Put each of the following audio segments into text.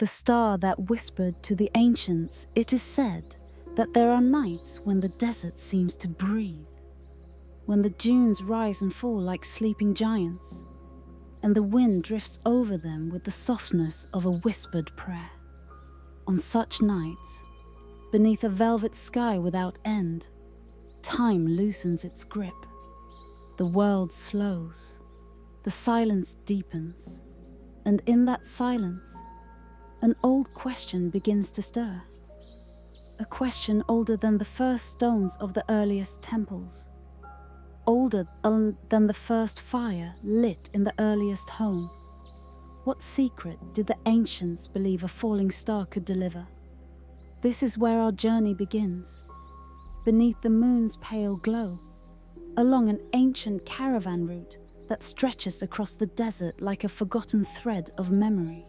The star that whispered to the ancients, it is said that there are nights when the desert seems to breathe, when the dunes rise and fall like sleeping giants, and the wind drifts over them with the softness of a whispered prayer. On such nights, beneath a velvet sky without end, time loosens its grip. The world slows, the silence deepens, and in that silence, an old question begins to stir. A question older than the first stones of the earliest temples, older than the first fire lit in the earliest home. What secret did the ancients believe a falling star could deliver? This is where our journey begins, beneath the moon's pale glow, along an ancient caravan route that stretches across the desert like a forgotten thread of memory.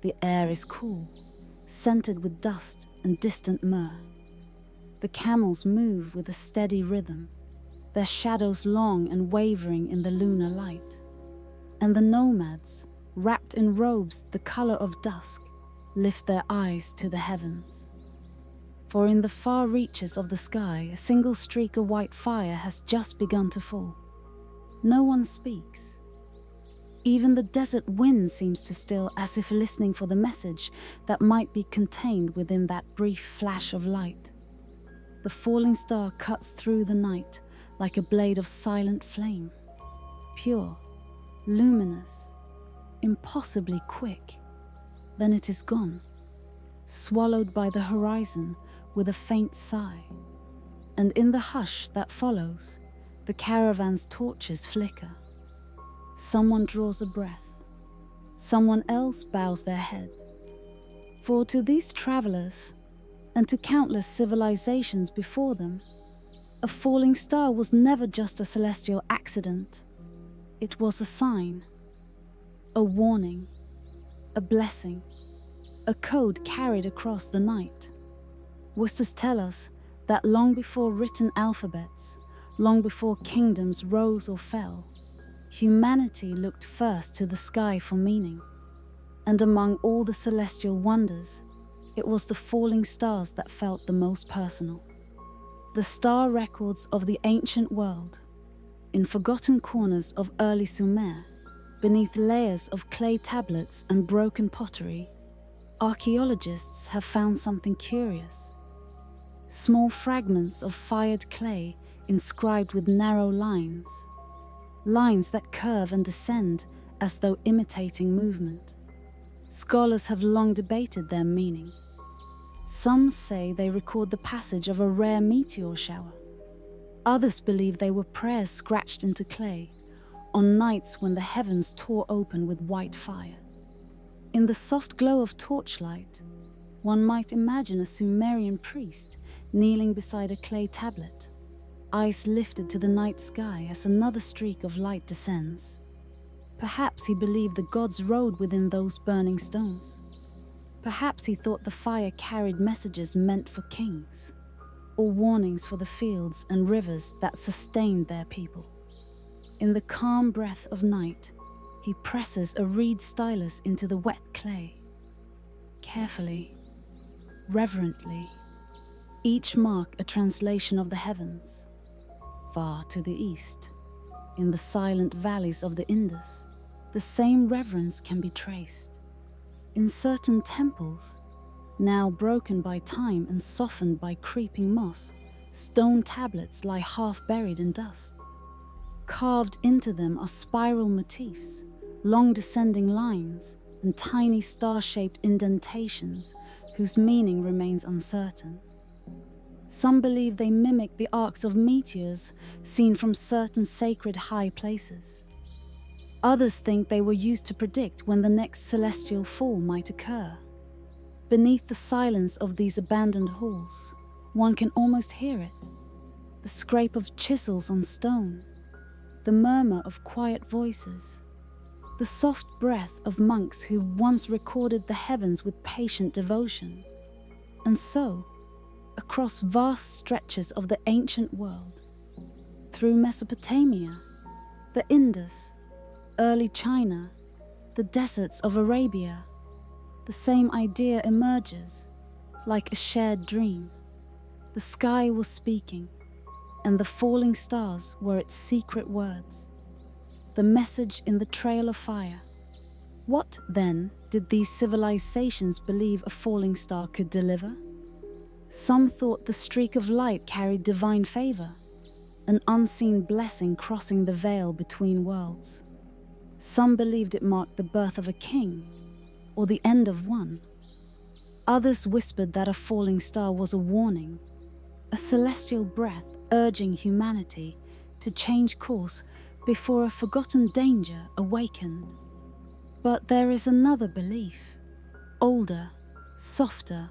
The air is cool, scented with dust and distant myrrh. The camels move with a steady rhythm, their shadows long and wavering in the lunar light. And the nomads, wrapped in robes the color of dusk, lift their eyes to the heavens. For in the far reaches of the sky, a single streak of white fire has just begun to fall. No one speaks. Even the desert wind seems to still, as if listening for the message that might be contained within that brief flash of light. The falling star cuts through the night like a blade of silent flame, pure, luminous, impossibly quick. Then it is gone, swallowed by the horizon with a faint sigh. And in the hush that follows, the caravan's torches flicker. Someone draws a breath. Someone else bows their head. For to these travelers, and to countless civilizations before them, a falling star was never just a celestial accident. It was a sign, a warning, a blessing, a code carried across the night. Wizards tell us that long before written alphabets, long before kingdoms rose or fell, humanity looked first to the sky for meaning. And among all the celestial wonders, it was the falling stars that felt the most personal. The star records of the ancient world, in forgotten corners of early Sumer, beneath layers of clay tablets and broken pottery, archaeologists have found something curious. Small fragments of fired clay inscribed with narrow lines, lines that curve and descend as though imitating movement. Scholars have long debated their meaning. Some say they record the passage of a rare meteor shower. Others believe they were prayers scratched into clay on nights when the heavens tore open with white fire. In the soft glow of torchlight, one might imagine a Sumerian priest kneeling beside a clay tablet, eyes lifted to the night sky as another streak of light descends. Perhaps he believed the gods rode within those burning stones. Perhaps he thought the fire carried messages meant for kings, or warnings for the fields and rivers that sustained their people. In the calm breath of night, he presses a reed stylus into the wet clay. Carefully, reverently, each mark a translation of the heavens. Far to the east, in the silent valleys of the Indus, the same reverence can be traced. In certain temples, now broken by time and softened by creeping moss, stone tablets lie half buried in dust. Carved into them are spiral motifs, long descending lines, and tiny star-shaped indentations whose meaning remains uncertain. Some believe they mimic the arcs of meteors seen from certain sacred high places. Others think they were used to predict when the next celestial fall might occur. Beneath the silence of these abandoned halls, one can almost hear it. The scrape of chisels on stone, the murmur of quiet voices, the soft breath of monks who once recorded the heavens with patient devotion. And so, across vast stretches of the ancient world, through Mesopotamia, the Indus, early China, the deserts of Arabia, the same idea emerges, like a shared dream. The sky was speaking, and the falling stars were its secret words. The message in the trail of fire. What, then, did these civilizations believe a falling star could deliver? Some thought the streak of light carried divine favor, an unseen blessing crossing the veil between worlds. Some believed it marked the birth of a king, or the end of one. Others whispered that a falling star was a warning, a celestial breath urging humanity to change course before a forgotten danger awakened. But there is another belief, older, softer,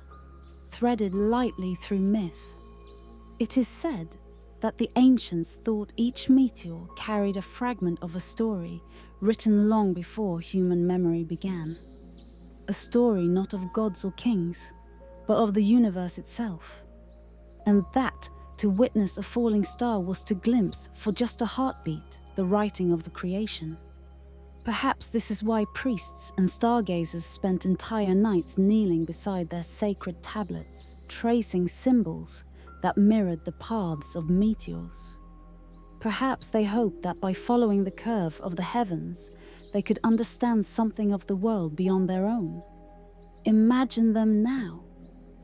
threaded lightly through myth. It is said that the ancients thought each meteor carried a fragment of a story written long before human memory began. A story not of gods or kings, but of the universe itself. And that to witness a falling star was to glimpse, for just a heartbeat, the writing of the creation. Perhaps this is why priests and stargazers spent entire nights kneeling beside their sacred tablets, tracing symbols that mirrored the paths of meteors. Perhaps they hoped that by following the curve of the heavens, they could understand something of the world beyond their own. Imagine them now,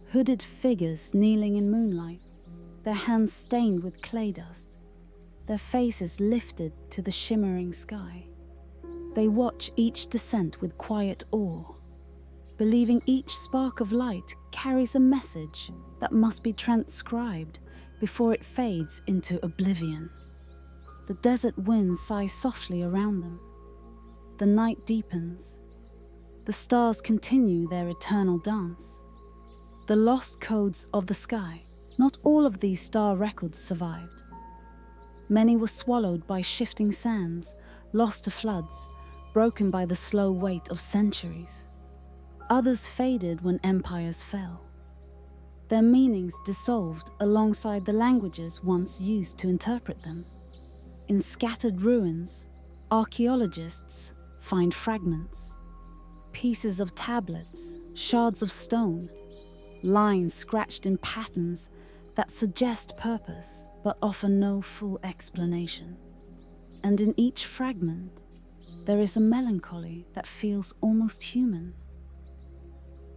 hooded figures kneeling in moonlight, their hands stained with clay dust, their faces lifted to the shimmering sky. They watch each descent with quiet awe, believing each spark of light carries a message that must be transcribed before it fades into oblivion. The desert winds sigh softly around them. The night deepens. The stars continue their eternal dance. The lost codes of the sky. Not all of these star records survived. Many were swallowed by shifting sands, lost to floods, broken by the slow weight of centuries. Others faded when empires fell. Their meanings dissolved alongside the languages once used to interpret them. In scattered ruins, archaeologists find fragments, pieces of tablets, shards of stone, lines scratched in patterns that suggest purpose but offer no full explanation. And in each fragment, there is a melancholy that feels almost human.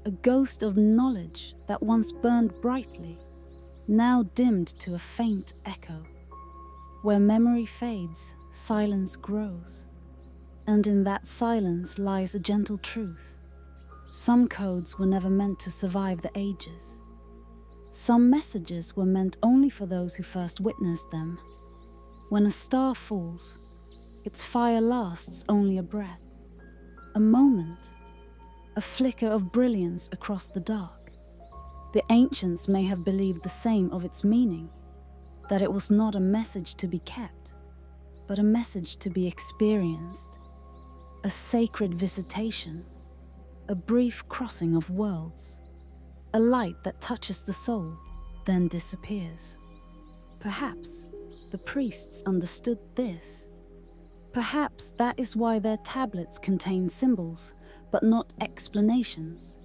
A ghost of knowledge that once burned brightly, now dimmed to a faint echo. Where memory fades, silence grows. And in that silence lies a gentle truth. Some codes were never meant to survive the ages. Some messages were meant only for those who first witnessed them. When a star falls, its fire lasts only a breath, a moment, a flicker of brilliance across the dark. The ancients may have believed the same of its meaning, that it was not a message to be kept, but a message to be experienced, a sacred visitation, a brief crossing of worlds, a light that touches the soul, then disappears. Perhaps the priests understood this. Perhaps that is why their tablets contain symbols, but not explanations.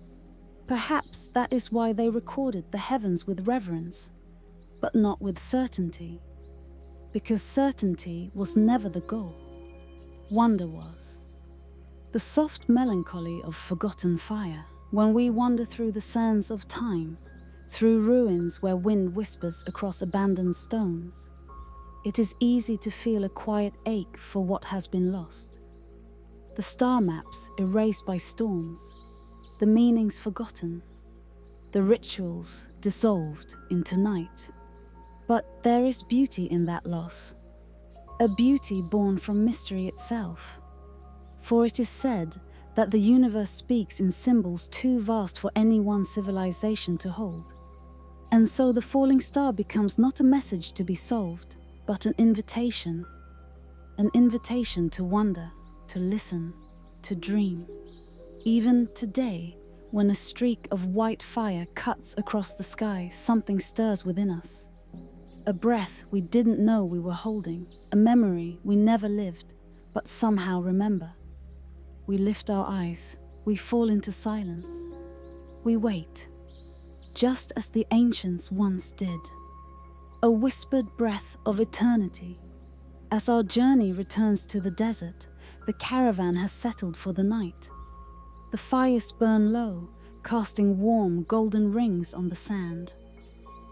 Perhaps that is why they recorded the heavens with reverence, but not with certainty. Because certainty was never the goal. Wonder was. The soft melancholy of forgotten fire, when we wander through the sands of time, through ruins where wind whispers across abandoned stones. It is easy to feel a quiet ache for what has been lost. The star maps erased by storms, the meanings forgotten, the rituals dissolved into night. But there is beauty in that loss, a beauty born from mystery itself. For it is said that the universe speaks in symbols too vast for any one civilization to hold. And so the falling star becomes not a message to be solved, but an invitation to wonder, to listen, to dream. Even today, when a streak of white fire cuts across the sky, something stirs within us. A breath we didn't know we were holding, a memory we never lived, but somehow remember. We lift our eyes, We fall into silence. We wait, just as the ancients once did. A whispered breath of eternity. As our journey returns to the desert, the caravan has settled for the night. The fires burn low, casting warm golden rings on the sand.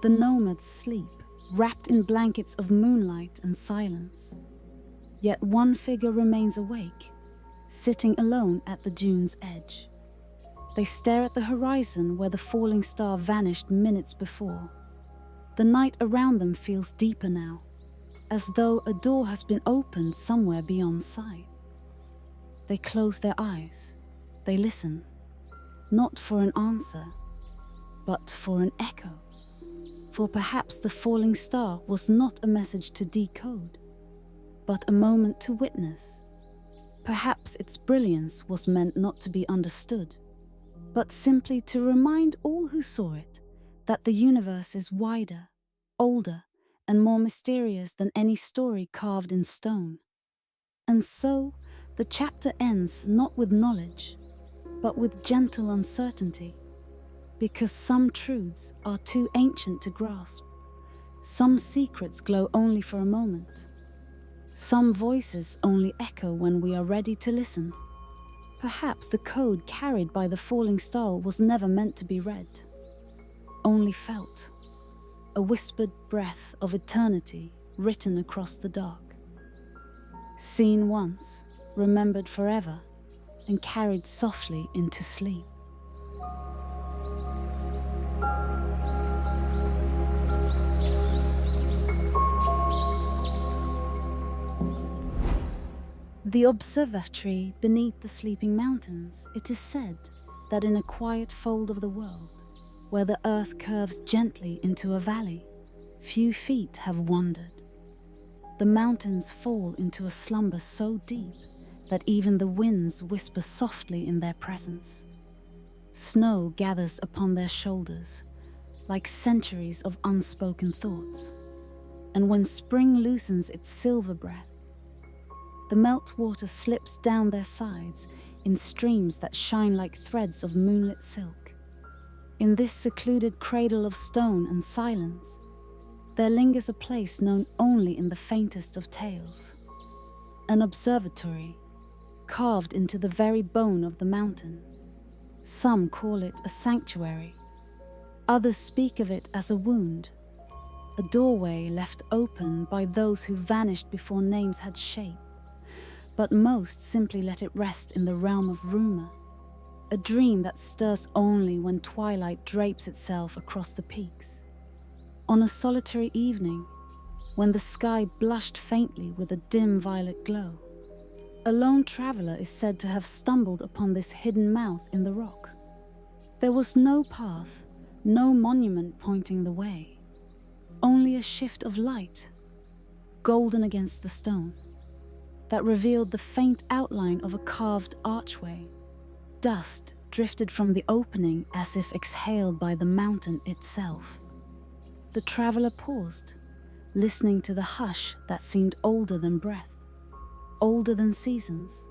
The nomads sleep, wrapped in blankets of moonlight and silence. Yet one figure remains awake, sitting alone at the dune's edge. They stare at the horizon where the falling star vanished minutes before. The night around them feels deeper now, as though a door has been opened somewhere beyond sight. They close their eyes. They listen, not for an answer, but for an echo. For perhaps the falling star was not a message to decode, but a moment to witness. Perhaps its brilliance was meant not to be understood, but simply to remind all who saw it that the universe is wider, older, and more mysterious than any story carved in stone. And so, the chapter ends not with knowledge, but with gentle uncertainty, because some truths are too ancient to grasp, some secrets glow only for a moment, some voices only echo when we are ready to listen. Perhaps the code carried by the falling star was never meant to be read, only felt, a whispered breath of eternity written across the dark. Seen once, remembered forever, and carried softly into sleep. The observatory beneath the sleeping mountains, it is said that in a quiet fold of the world, where the earth curves gently into a valley, few feet have wandered. The mountains fall into a slumber so deep that even the winds whisper softly in their presence. Snow gathers upon their shoulders, like centuries of unspoken thoughts. And when spring loosens its silver breath, the meltwater slips down their sides in streams that shine like threads of moonlit silk. In this secluded cradle of stone and silence, there lingers a place known only in the faintest of tales. An observatory, carved into the very bone of the mountain. Some call it a sanctuary. Others speak of it as a wound, a doorway left open by those who vanished before names had shape. But most simply let it rest in the realm of rumor, a dream that stirs only when twilight drapes itself across the peaks. On a solitary evening, when the sky blushed faintly with a dim violet glow, a lone traveler is said to have stumbled upon this hidden mouth in the rock. There was no path, no monument pointing the way, only a shift of light, golden against the stone, that revealed the faint outline of a carved archway. Dust drifted from the opening as if exhaled by the mountain itself. The traveler paused, listening to the hush that seemed older than breath, older than seasons,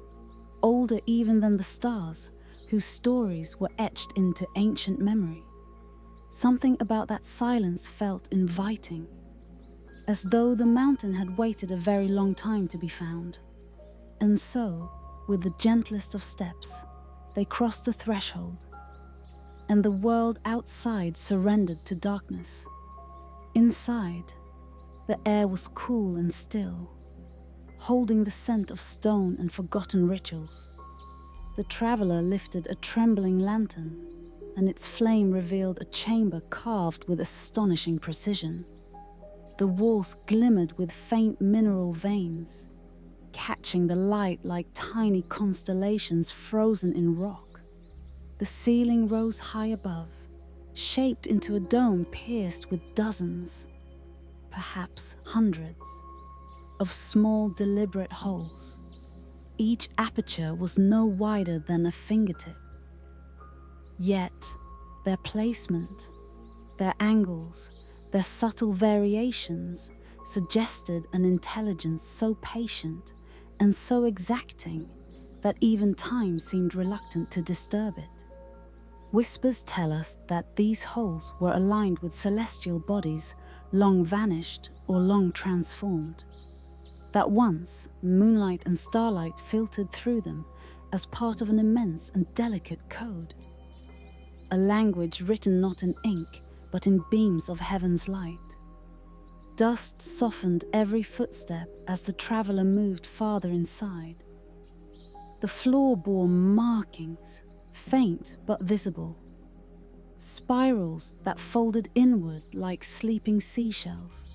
older even than the stars whose stories were etched into ancient memory. Something about that silence felt inviting, as though the mountain had waited a very long time to be found. And so, with the gentlest of steps, they crossed the threshold, and the world outside surrendered to darkness. Inside, the air was cool and still, holding the scent of stone and forgotten rituals. The traveler lifted a trembling lantern, and its flame revealed a chamber carved with astonishing precision. The walls glimmered with faint mineral veins, catching the light like tiny constellations frozen in rock. The ceiling rose high above, shaped into a dome pierced with dozens, perhaps hundreds, of small deliberate holes. Each aperture was no wider than a fingertip. Yet, their placement, their angles, their subtle variations suggested an intelligence so patient and so exacting that even time seemed reluctant to disturb it. Whispers tell us that these holes were aligned with celestial bodies long vanished or long transformed, that once moonlight and starlight filtered through them as part of an immense and delicate code, a language written not in ink but in beams of heaven's light. Dust softened every footstep as the traveler moved farther inside. The floor bore markings, faint but visible, spirals that folded inward like sleeping seashells,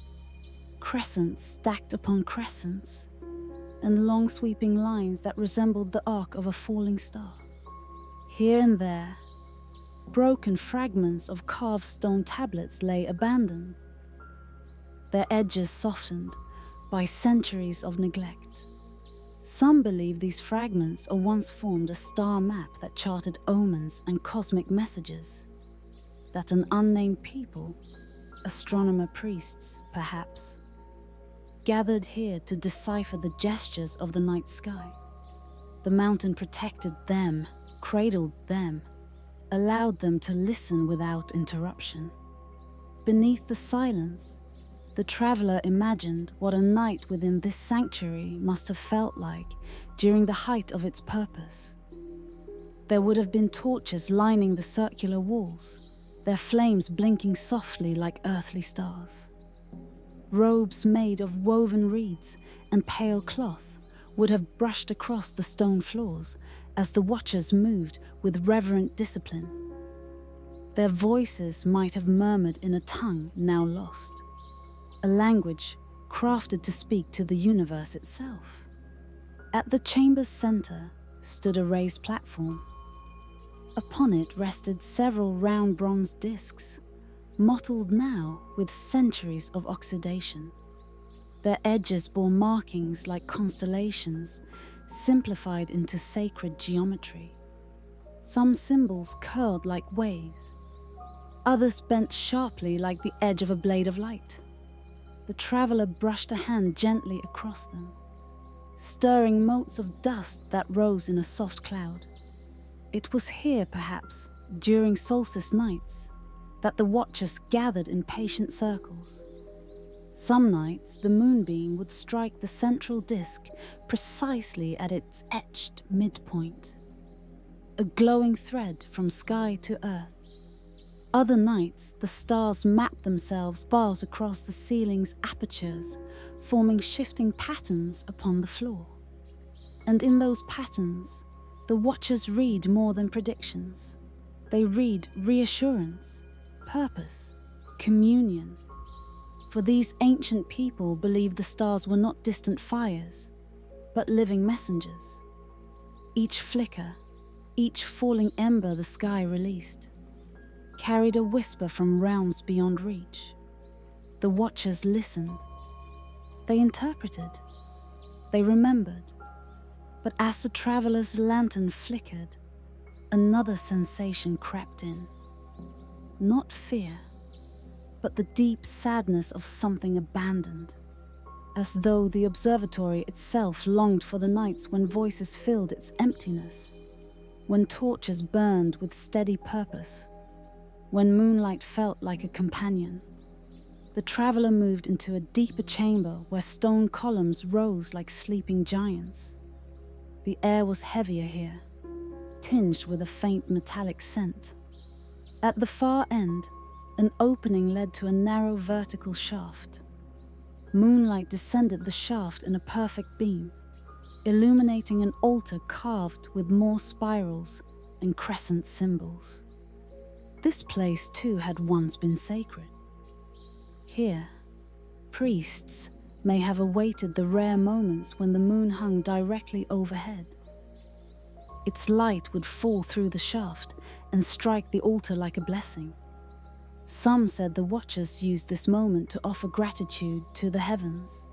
crescents stacked upon crescents, and long sweeping lines that resembled the arc of a falling star. Here and there, broken fragments of carved stone tablets lay abandoned, their edges softened by centuries of neglect. Some believe these fragments once formed a star map that charted omens and cosmic messages, that an unnamed people, astronomer priests perhaps, gathered here to decipher the gestures of the night sky. The mountain protected them, cradled them, allowed them to listen without interruption. Beneath the silence, the traveler imagined what a night within this sanctuary must have felt like during the height of its purpose. There would have been torches lining the circular walls, their flames blinking softly like earthly stars. Robes made of woven reeds and pale cloth would have brushed across the stone floors as the watchers moved with reverent discipline. Their voices might have murmured in a tongue now lost, a language crafted to speak to the universe itself. At the chamber's center stood a raised platform. Upon it rested several round bronze discs, mottled now with centuries of oxidation. Their edges bore markings like constellations, simplified into sacred geometry. Some symbols curled like waves, others bent sharply like the edge of a blade of light. The traveler brushed a hand gently across them, stirring motes of dust that rose in a soft cloud. It was here, perhaps, during solstice nights, that the watchers gathered in patient circles. Some nights, the moonbeam would strike the central disk precisely at its etched midpoint, a glowing thread from sky to earth. Other nights, the stars mapped themselves bars across the ceiling's apertures, forming shifting patterns upon the floor. And in those patterns, the watchers read more than predictions. They read reassurance, purpose, communion. For these ancient people believed the stars were not distant fires, but living messengers. Each flicker, each falling ember the sky released, carried a whisper from realms beyond reach. The watchers listened. They interpreted. They remembered. But as the traveler's lantern flickered, another sensation crept in. Not fear, but the deep sadness of something abandoned, as though the observatory itself longed for the nights when voices filled its emptiness, when torches burned with steady purpose, when moonlight felt like a companion. The traveler moved into a deeper chamber where stone columns rose like sleeping giants. The air was heavier here, tinged with a faint metallic scent. At the far end, an opening led to a narrow vertical shaft. Moonlight descended the shaft in a perfect beam, illuminating an altar carved with more spirals and crescent symbols. This place too had once been sacred. Here, priests may have awaited the rare moments when the moon hung directly overhead. Its light would fall through the shaft and strike the altar like a blessing. Some said the watchers used this moment to offer gratitude to the heavens.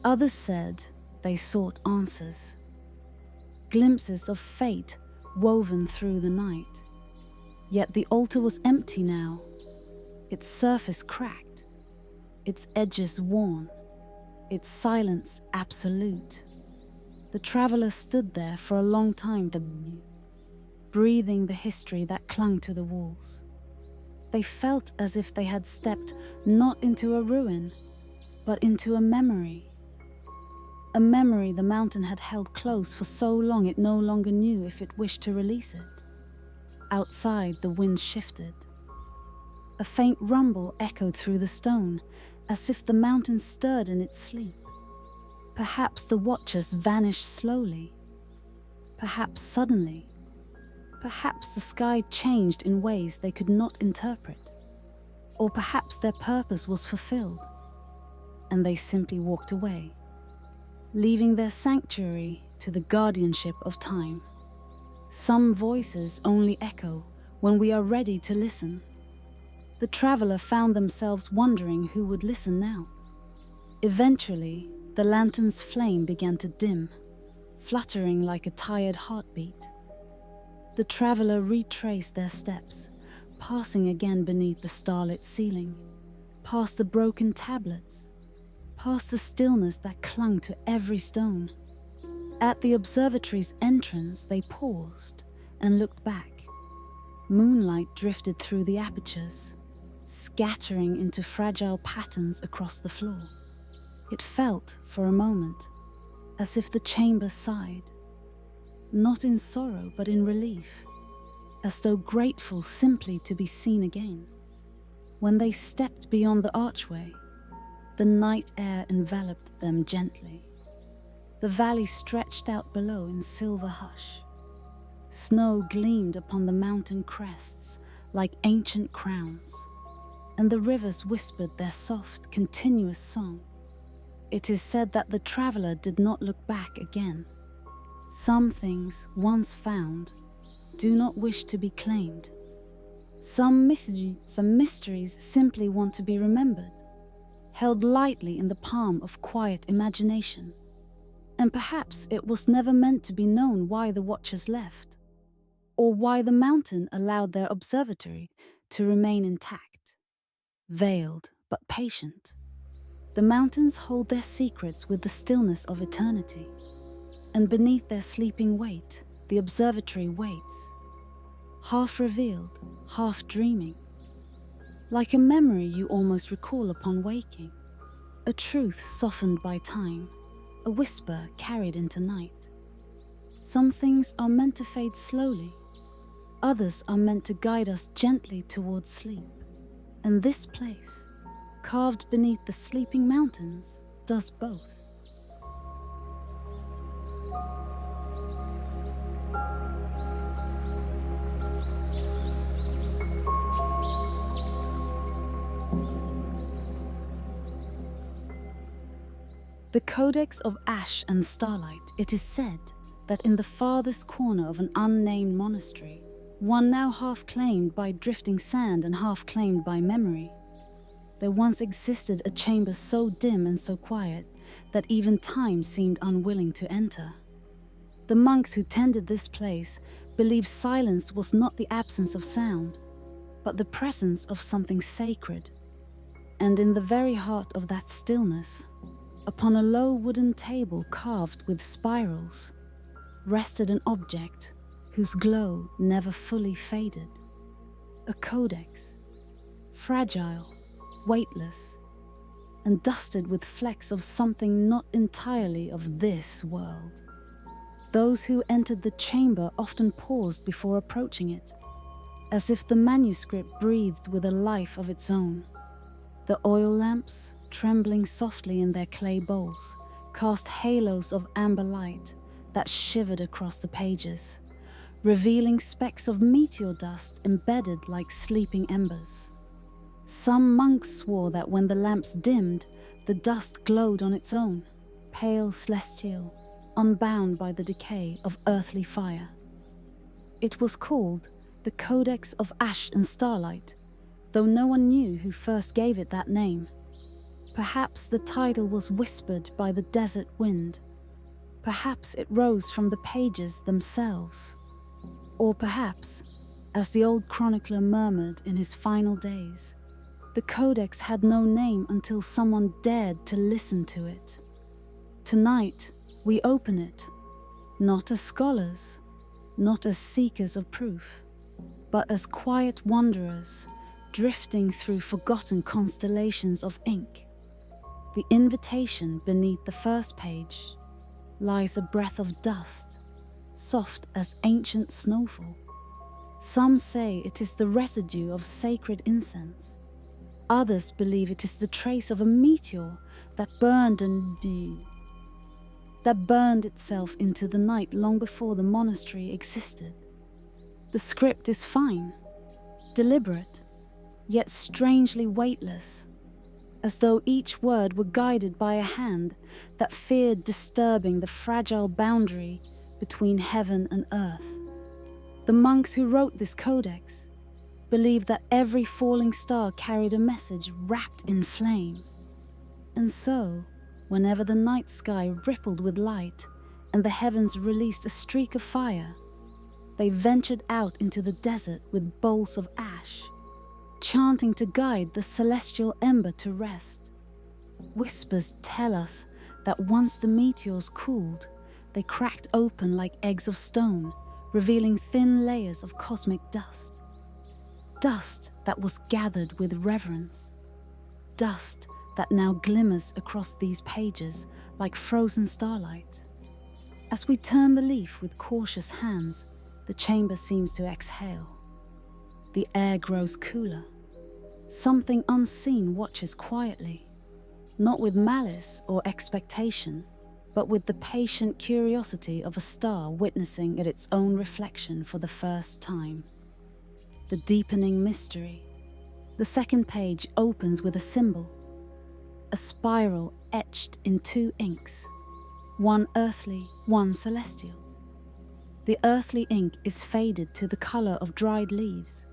Others said they sought answers, glimpses of fate woven through the night. Yet the altar was empty now, its surface cracked, its edges worn, its silence absolute. The traveler stood there for a long time, breathing the history that clung to the walls. They felt as if they had stepped not into a ruin, but into a memory. A memory the mountain had held close for so long it no longer knew if it wished to release it. Outside, the wind shifted. A faint rumble echoed through the stone, as if the mountain stirred in its sleep. Perhaps the watchers vanished slowly. Perhaps suddenly. Perhaps the sky changed in ways they could not interpret. Or perhaps their purpose was fulfilled, and they simply walked away, leaving their sanctuary to the guardianship of time. Some voices only echo when we are ready to listen. The traveler found themselves wondering who would listen now. Eventually, the lantern's flame began to dim, fluttering like a tired heartbeat. The traveler retraced their steps, passing again beneath the starlit ceiling, past the broken tablets, past the stillness that clung to every stone. At the observatory's entrance, they paused and looked back. Moonlight drifted through the apertures, scattering into fragile patterns across the floor. It felt, for a moment, as if the chamber sighed, not in sorrow but in relief, as though grateful simply to be seen again. When they stepped beyond the archway, the night air enveloped them gently. The valley stretched out below in silver hush. Snow gleamed upon the mountain crests like ancient crowns, and the rivers whispered their soft, continuous song. It is said that the traveler did not look back again. Some things, once found, do not wish to be claimed. Some mysteries simply want to be remembered, held lightly in the palm of quiet imagination. And perhaps it was never meant to be known why the watchers left, or why the mountain allowed their observatory to remain intact, veiled but patient. The mountains hold their secrets with the stillness of eternity, and beneath their sleeping weight, the observatory waits, half revealed, half dreaming, like a memory you almost recall upon waking, a truth softened by time, a whisper carried into night. Some things are meant to fade slowly, others are meant to guide us gently towards sleep, and this place, carved beneath the sleeping mountains, does both. The Codex of Ash and Starlight, it is said that in the farthest corner of an unnamed monastery, one now half claimed by drifting sand and half claimed by memory, there once existed a chamber so dim and so quiet that even time seemed unwilling to enter. The monks who tended this place believed silence was not the absence of sound, but the presence of something sacred. And in the very heart of that stillness, upon a low wooden table carved with spirals, rested an object whose glow never fully faded. A codex, fragile, weightless, and dusted with flecks of something not entirely of this world. Those who entered the chamber often paused before approaching it, as if the manuscript breathed with a life of its own. The oil lamps, trembling softly in their clay bowls, cast halos of amber light that shivered across the pages, revealing specks of meteor dust embedded like sleeping embers. Some monks swore that when the lamps dimmed, the dust glowed on its own, pale, celestial, unbound by the decay of earthly fire. It was called the Codex of Ash and Starlight, though no one knew who first gave it that name. Perhaps the title was whispered by the desert wind. Perhaps it rose from the pages themselves. Or perhaps, as the old chronicler murmured in his final days, the codex had no name until someone dared to listen to it. Tonight, we open it, not as scholars, not as seekers of proof, but as quiet wanderers drifting through forgotten constellations of ink. The invitation beneath the first page lies a breath of dust, soft as ancient snowfall. Some say it is the residue of sacred incense. Others believe it is the trace of a meteor that burned itself into the night long before the monastery existed. The script is fine, deliberate, yet strangely weightless, as though each word were guided by a hand that feared disturbing the fragile boundary between heaven and earth. The monks who wrote this codex believed that every falling star carried a message wrapped in flame. And so, whenever the night sky rippled with light and the heavens released a streak of fire, they ventured out into the desert with bowls of ash, chanting to guide the celestial ember to rest. Whispers tell us that once the meteors cooled, they cracked open like eggs of stone, revealing thin layers of cosmic dust. Dust that was gathered with reverence. Dust that now glimmers across these pages like frozen starlight. As we turn the leaf with cautious hands, the chamber seems to exhale. The air grows cooler. Something unseen watches quietly, not with malice or expectation, but with the patient curiosity of a star witnessing at its own reflection for the first time. The deepening mystery. The second page opens with a symbol, a spiral etched in two inks, one earthly, one celestial. The earthly ink is faded to the color of dried leaves.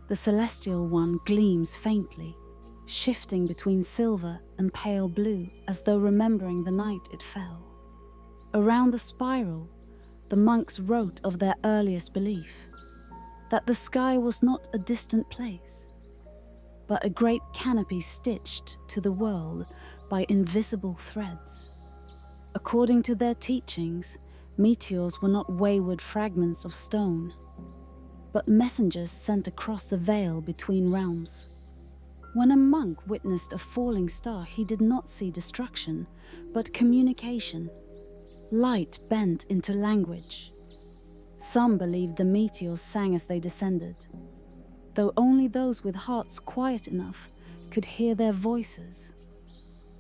The celestial one gleams faintly, shifting between silver and pale blue as though remembering the night it fell. Around the spiral, the monks wrote of their earliest belief, that the sky was not a distant place, but a great canopy stitched to the world by invisible threads. According to their teachings, meteors were not wayward fragments of stone, but messengers sent across the veil between realms. When a monk witnessed a falling star, he did not see destruction, but communication, light bent into language. Some believed the meteors sang as they descended, though only those with hearts quiet enough could hear their voices.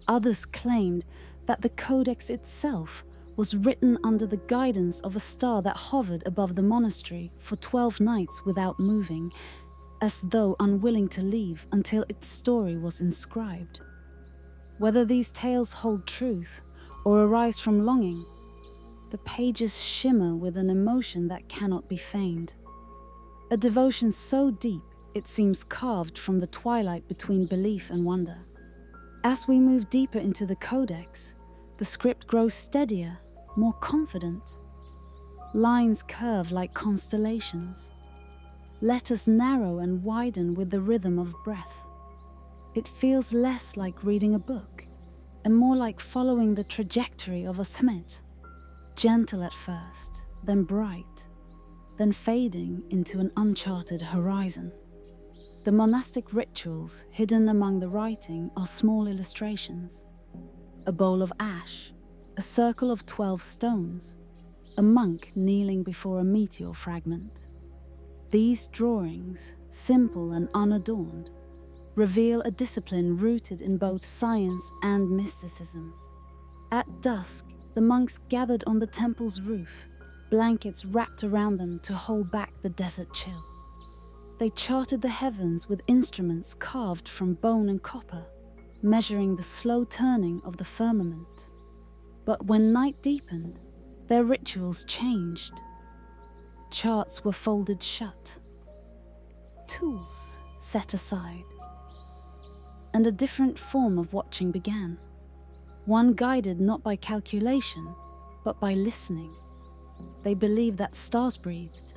Others claimed that the codex itself was written under the guidance of a star that hovered above the monastery for 12 nights without moving, as though unwilling to leave until its story was inscribed. Whether these tales hold truth or arise from longing, the pages shimmer with an emotion that cannot be feigned. A devotion so deep it seems carved from the twilight between belief and wonder. As we move deeper into the codex, the script grows steadier, more confident. Lines curve like constellations. Letters narrow and widen with the rhythm of breath. It feels less like reading a book and more like following the trajectory of a comet, gentle at first, then bright, then fading into an uncharted horizon. The monastic rituals hidden among the writing are small illustrations. A bowl of ash, a circle of 12 stones, a monk kneeling before a meteor fragment. These drawings, simple and unadorned, reveal a discipline rooted in both science and mysticism. At dusk, the monks gathered on the temple's roof, blankets wrapped around them to hold back the desert chill. They charted the heavens with instruments carved from bone and copper, measuring the slow turning of the firmament. But when night deepened, their rituals changed. Charts were folded shut, tools set aside, and a different form of watching began. One guided not by calculation, but by listening. They believed that stars breathed,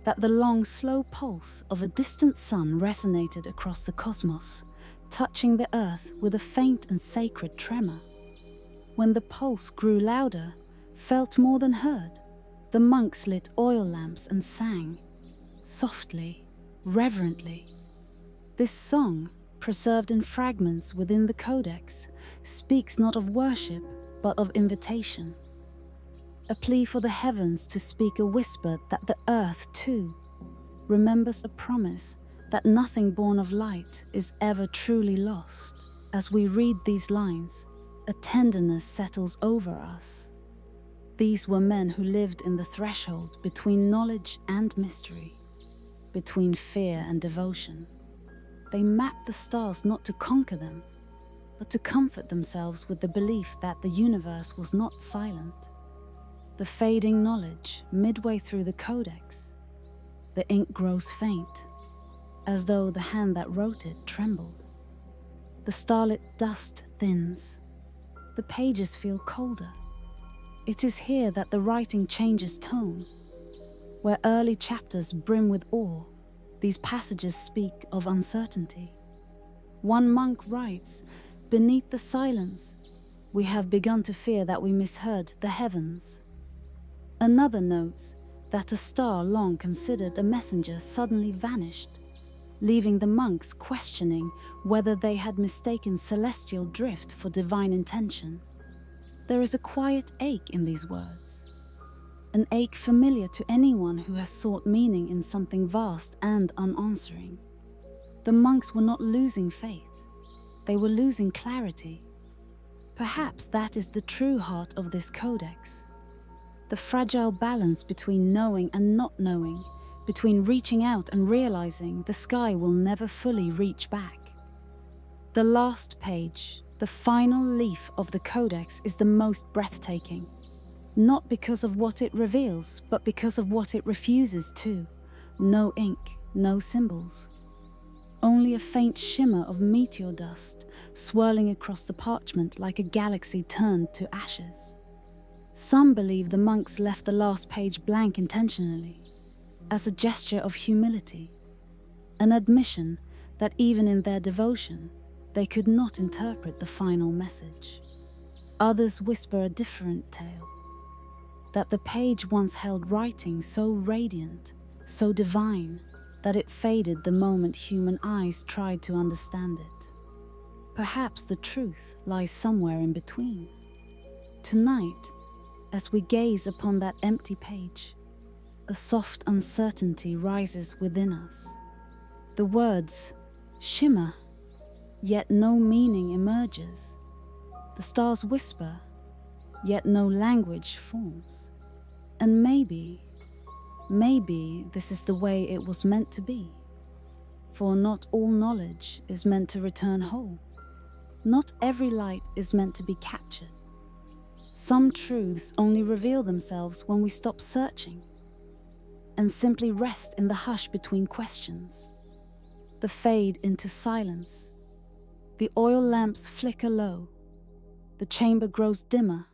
that the long, slow pulse of a distant sun resonated across the cosmos, touching the earth with a faint and sacred tremor. When the pulse grew louder, felt more than heard. The monks lit oil lamps and sang, softly, reverently. This song, preserved in fragments within the codex, speaks not of worship, but of invitation. A plea for the heavens to speak a whisper that the earth, too, remembers a promise that nothing born of light is ever truly lost. As we read these lines, a tenderness settles over us. These were men who lived in the threshold between knowledge and mystery, between fear and devotion. They mapped the stars not to conquer them, but to comfort themselves with the belief that the universe was not silent. The fading knowledge midway through the codex, the ink grows faint, as though the hand that wrote it trembled. The starlit dust thins. The pages feel colder. It is here that the writing changes tone. Where early chapters brim with awe, these passages speak of uncertainty. One monk writes, "Beneath the silence, we have begun to fear that we misheard the heavens." Another notes that a star long considered a messenger suddenly vanished, leaving the monks questioning whether they had mistaken celestial drift for divine intention. There is a quiet ache in these words, an ache familiar to anyone who has sought meaning in something vast and unanswering. The monks were not losing faith, they were losing clarity. Perhaps that is the true heart of this codex. The fragile balance between knowing and not knowing, between reaching out and realizing the sky will never fully reach back. The last page, the final leaf of the codex, is the most breathtaking, not because of what it reveals, but because of what it refuses to. No ink, no symbols. Only a faint shimmer of meteor dust swirling across the parchment like a galaxy turned to ashes. Some believe the monks left the last page blank intentionally, as a gesture of humility, an admission that even in their devotion, they could not interpret the final message. Others whisper a different tale, that the page once held writing so radiant, so divine, that it faded the moment human eyes tried to understand it. Perhaps the truth lies somewhere in between. Tonight, as we gaze upon that empty page, a soft uncertainty rises within us. The words shimmer, yet no meaning emerges. The stars whisper, yet no language forms. And maybe this is the way it was meant to be. For not all knowledge is meant to return whole. Not every light is meant to be captured. Some truths only reveal themselves when we stop searching and simply rest in the hush between questions. The fade into silence. The oil lamps flicker low. The chamber grows dimmer.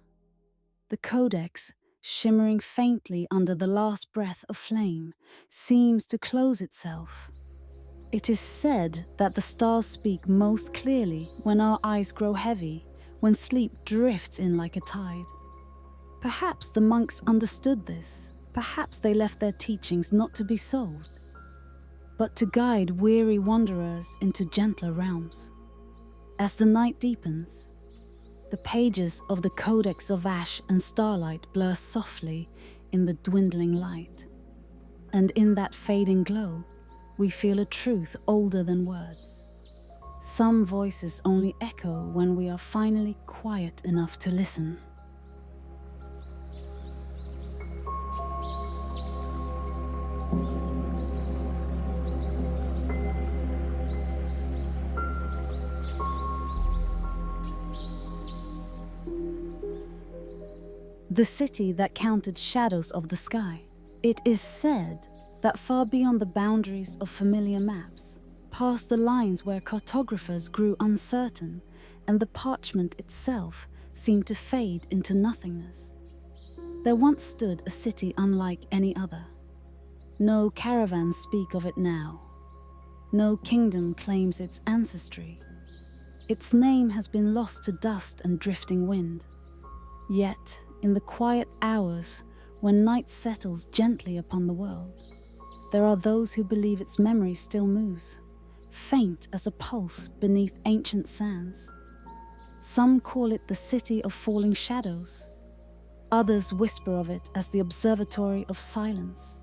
The codex, shimmering faintly under the last breath of flame, seems to close itself. It is said that the stars speak most clearly when our eyes grow heavy, when sleep drifts in like a tide. Perhaps the monks understood this. Perhaps they left their teachings not to be solved, but to guide weary wanderers into gentler realms. As the night deepens, the pages of the Codex of Ash and Starlight blur softly in the dwindling light. And in that fading glow, we feel a truth older than words. Some voices only echo when we are finally quiet enough to listen. The city that counted shadows of the sky. It is said that far beyond the boundaries of familiar maps, past the lines where cartographers grew uncertain and the parchment itself seemed to fade into nothingness, there once stood a city unlike any other. No caravans speak of it now. No kingdom claims its ancestry. Its name has been lost to dust and drifting wind. Yet, in the quiet hours when night settles gently upon the world, there are those who believe its memory still moves, faint as a pulse beneath ancient sands. Some call it the city of falling shadows. Others whisper of it as the observatory of silence.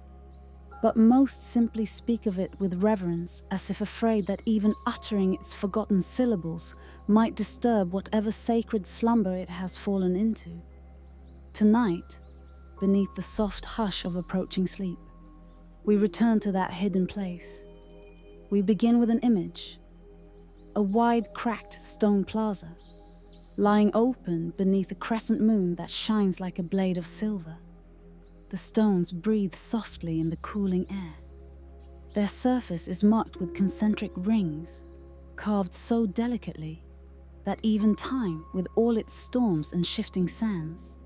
But most simply speak of it with reverence, as if afraid that even uttering its forgotten syllables might disturb whatever sacred slumber it has fallen into. Tonight, beneath the soft hush of approaching sleep, we return to that hidden place. We begin with an image, a wide, cracked stone plaza, lying open beneath a crescent moon that shines like a blade of silver. The stones breathe softly in the cooling air. Their surface is marked with concentric rings, carved so delicately that even time, with all its storms and shifting sands,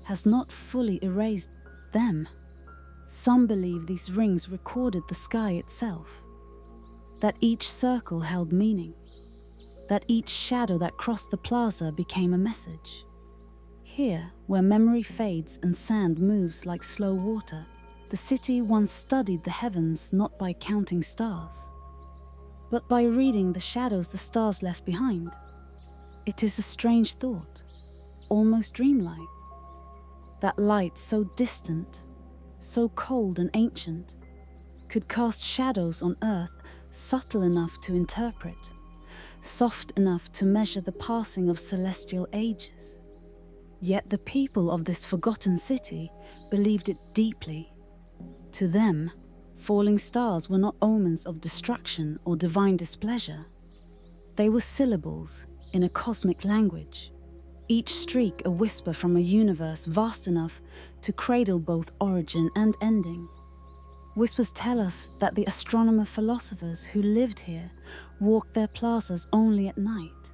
has not fully erased them. Some believe these rings recorded the sky itself, that each circle held meaning, that each shadow that crossed the plaza became a message. Here, where memory fades and sand moves like slow water, the city once studied the heavens not by counting stars, but by reading the shadows the stars left behind. It is a strange thought, almost dreamlike, that light so distant, so cold and ancient, could cast shadows on earth subtle enough to interpret, soft enough to measure the passing of celestial ages. Yet the people of this forgotten city believed it deeply. To them, falling stars were not omens of destruction or divine displeasure. They were syllables in a cosmic language, each streak a whisper from a universe vast enough to cradle both origin and ending. Whispers tell us that the astronomer philosophers who lived here walked their plazas only at night.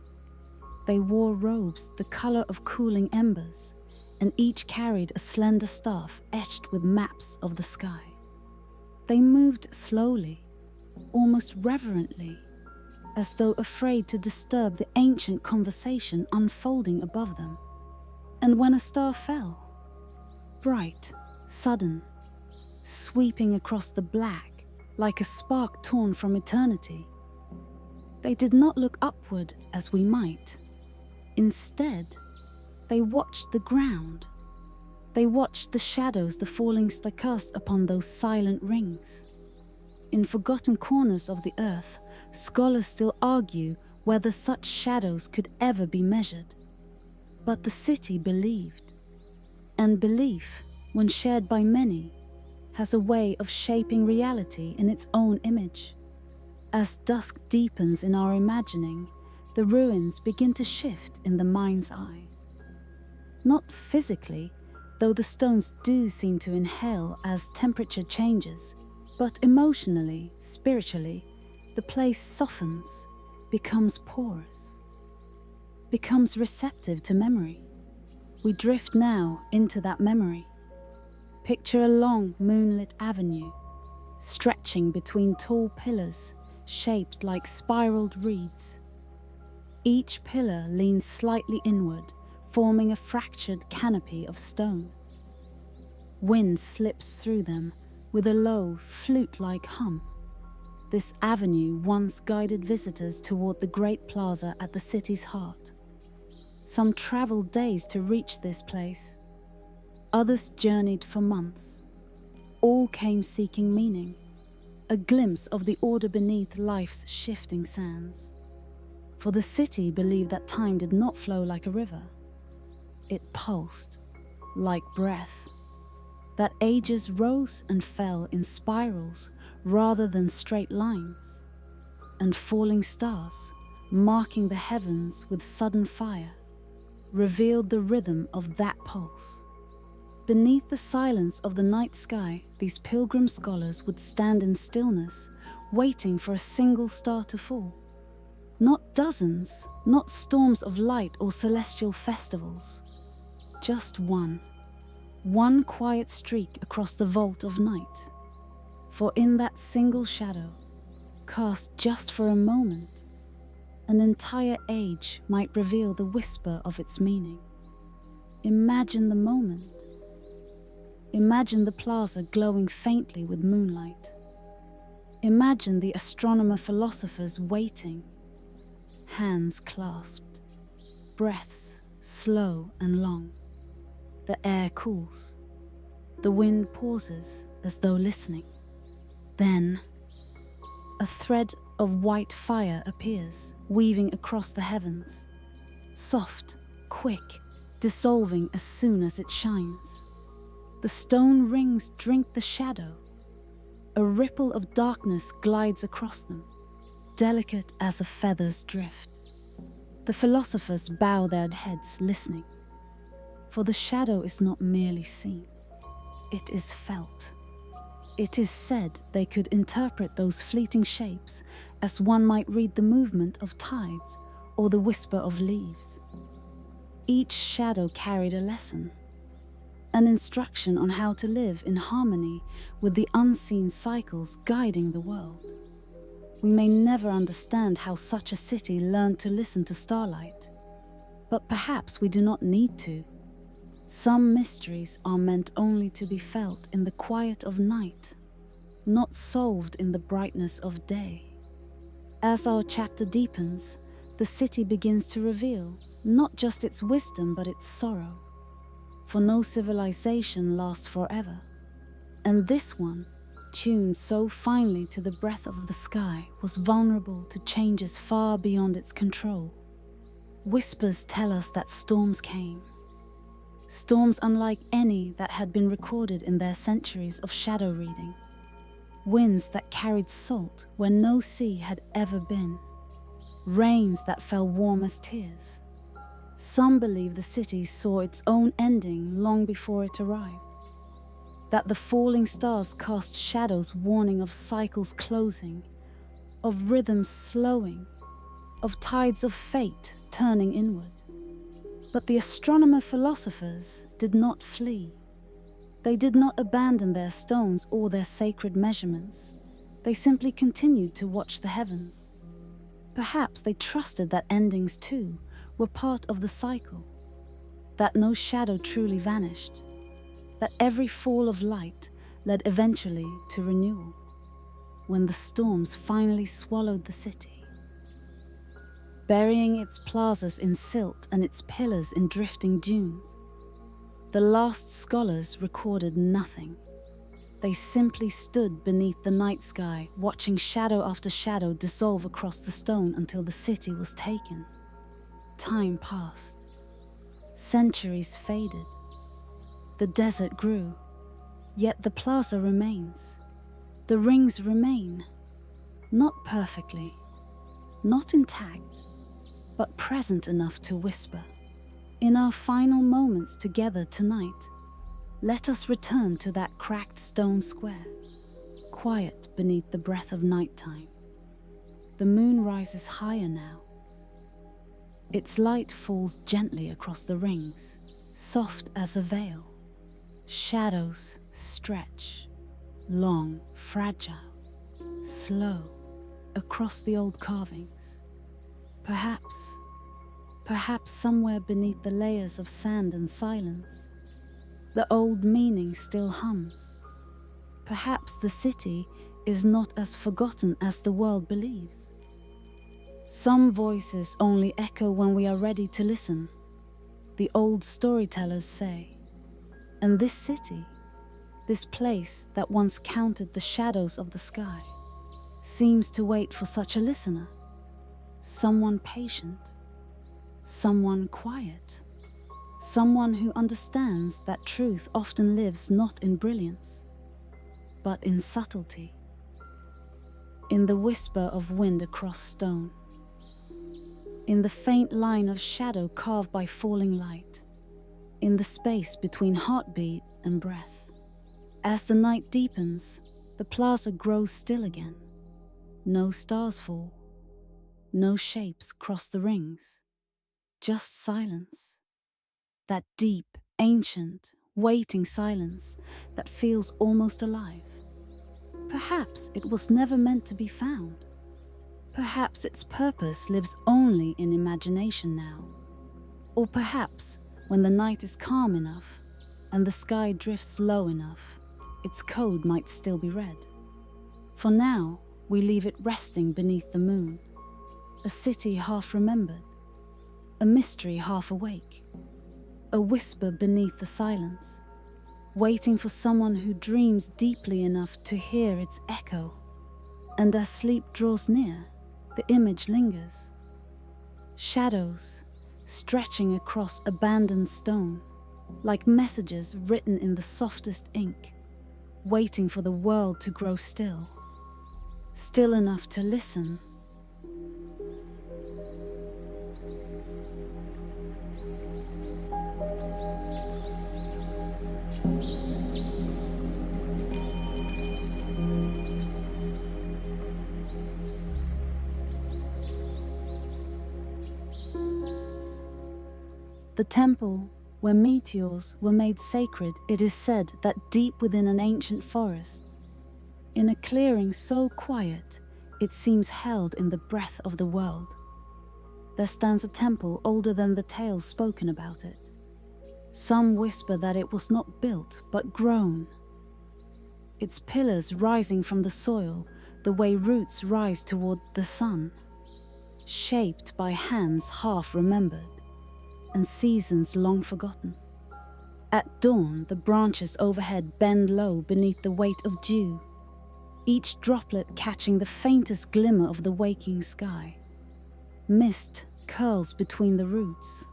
They wore robes the color of cooling embers, and each carried a slender staff etched with maps of the sky. They moved slowly, almost reverently, as though afraid to disturb the ancient conversation unfolding above them. And when a star fell, bright, sudden, sweeping across the black like a spark torn from eternity, they did not look upward as we might. Instead, they watched the ground. They watched the shadows the falling star cast upon those silent rings. In forgotten corners of the earth, scholars still argue whether such shadows could ever be measured. But the city believed. And belief, when shared by many, has a way of shaping reality in its own image. As dusk deepens in our imagining, the ruins begin to shift in the mind's eye. Not physically, though the stones do seem to inhale as temperature changes, but emotionally, spiritually, the place softens, becomes porous, becomes receptive to memory. We drift now into that memory. Picture a long moonlit avenue, stretching between tall pillars shaped like spiraled reeds. Each pillar leans slightly inward, forming a fractured canopy of stone. Wind slips through them with a low, flute-like hum. This avenue once guided visitors toward the great plaza at the city's heart. Some traveled days to reach this place. Others journeyed for months. All came seeking meaning, a glimpse of the order beneath life's shifting sands. For the city believed that time did not flow like a river. It pulsed like breath, that ages rose and fell in spirals rather than straight lines, and falling stars, marking the heavens with sudden fire, revealed the rhythm of that pulse. Beneath the silence of the night sky, these pilgrim scholars would stand in stillness, waiting for a single star to fall. Not dozens, not storms of light or celestial festivals. Just one quiet streak across the vault of night. For in that single shadow, cast just for a moment, an entire age might reveal the whisper of its meaning. Imagine the moment. Imagine the plaza glowing faintly with moonlight. Imagine the astronomer-philosophers waiting, hands clasped, breaths slow and long. The air cools. The wind pauses as though listening. Then, a thread of white fire appears, weaving across the heavens. Soft, quick, dissolving as soon as it shines. The stone rings drink the shadow. A ripple of darkness glides across them, delicate as a feather's drift. The philosophers bow their heads, listening. For the shadow is not merely seen, it is felt. It is said they could interpret those fleeting shapes as one might read the movement of tides or the whisper of leaves. Each shadow carried a lesson, an instruction on how to live in harmony with the unseen cycles guiding the world. We may never understand how such a city learned to listen to starlight, but perhaps we do not need to. Some mysteries are meant only to be felt in the quiet of night, not solved in the brightness of day. As our chapter deepens, the city begins to reveal not just its wisdom but its sorrow. For no civilization lasts forever, and this one, tuned so finely to the breath of the sky, was vulnerable to changes far beyond its control. Whispers tell us that storms came. Storms unlike any that had been recorded in their centuries of shadow reading. Winds that carried salt where no sea had ever been. Rains that fell warm as tears. Some believe the city saw its own ending long before it arrived. That the falling stars cast shadows warning of cycles closing, of rhythms slowing, of tides of fate turning inward. But the astronomer-philosophers did not flee. They did not abandon their stones or their sacred measurements. They simply continued to watch the heavens. Perhaps they trusted that endings too were part of the cycle, that no shadow truly vanished, that every fall of light led eventually to renewal, when the storms finally swallowed the city, burying its plazas in silt and its pillars in drifting dunes. The last scholars recorded nothing. They simply stood beneath the night sky, watching shadow after shadow dissolve across the stone until the city was taken. Time passed. Centuries faded. The desert grew. Yet the plaza remains. The rings remain. Not perfectly, not intact, but present enough to whisper. In our final moments together tonight, let us return to that cracked stone square, quiet beneath the breath of nighttime. The moon rises higher now. Its light falls gently across the rings, soft as a veil. Shadows stretch, long, fragile, slow, across the old carvings. Perhaps somewhere beneath the layers of sand and silence, the old meaning still hums. Perhaps the city is not as forgotten as the world believes. Some voices only echo when we are ready to listen, the old storytellers say. And this city, this place that once counted the shadows of the sky, seems to wait for such a listener, someone patient, someone quiet, someone who understands that truth often lives not in brilliance, but in subtlety, in the whisper of wind across stone, in the faint line of shadow carved by falling light, in the space between heartbeat and breath. As the night deepens, the plaza grows still again. No stars fall, no shapes cross the rings, just silence. That deep, ancient, waiting silence that feels almost alive. Perhaps it was never meant to be found. Perhaps its purpose lives only in imagination now. Or perhaps when the night is calm enough and the sky drifts low enough, its code might still be read. For now, we leave it resting beneath the moon, a city half remembered, a mystery half awake, a whisper beneath the silence, waiting for someone who dreams deeply enough to hear its echo. And as sleep draws near, the image lingers. Shadows stretching across abandoned stone, like messages written in the softest ink, waiting for the world to grow still, still enough to listen. The temple where meteors were made sacred, it is said that deep within an ancient forest, in a clearing so quiet it seems held in the breath of the world, there stands a temple older than the tales spoken about it. Some whisper that it was not built but grown, its pillars rising from the soil the way roots rise toward the sun, shaped by hands half remembered and seasons long forgotten. At dawn, the branches overhead bend low beneath the weight of dew, each droplet catching the faintest glimmer of the waking sky. Mist curls between the roots,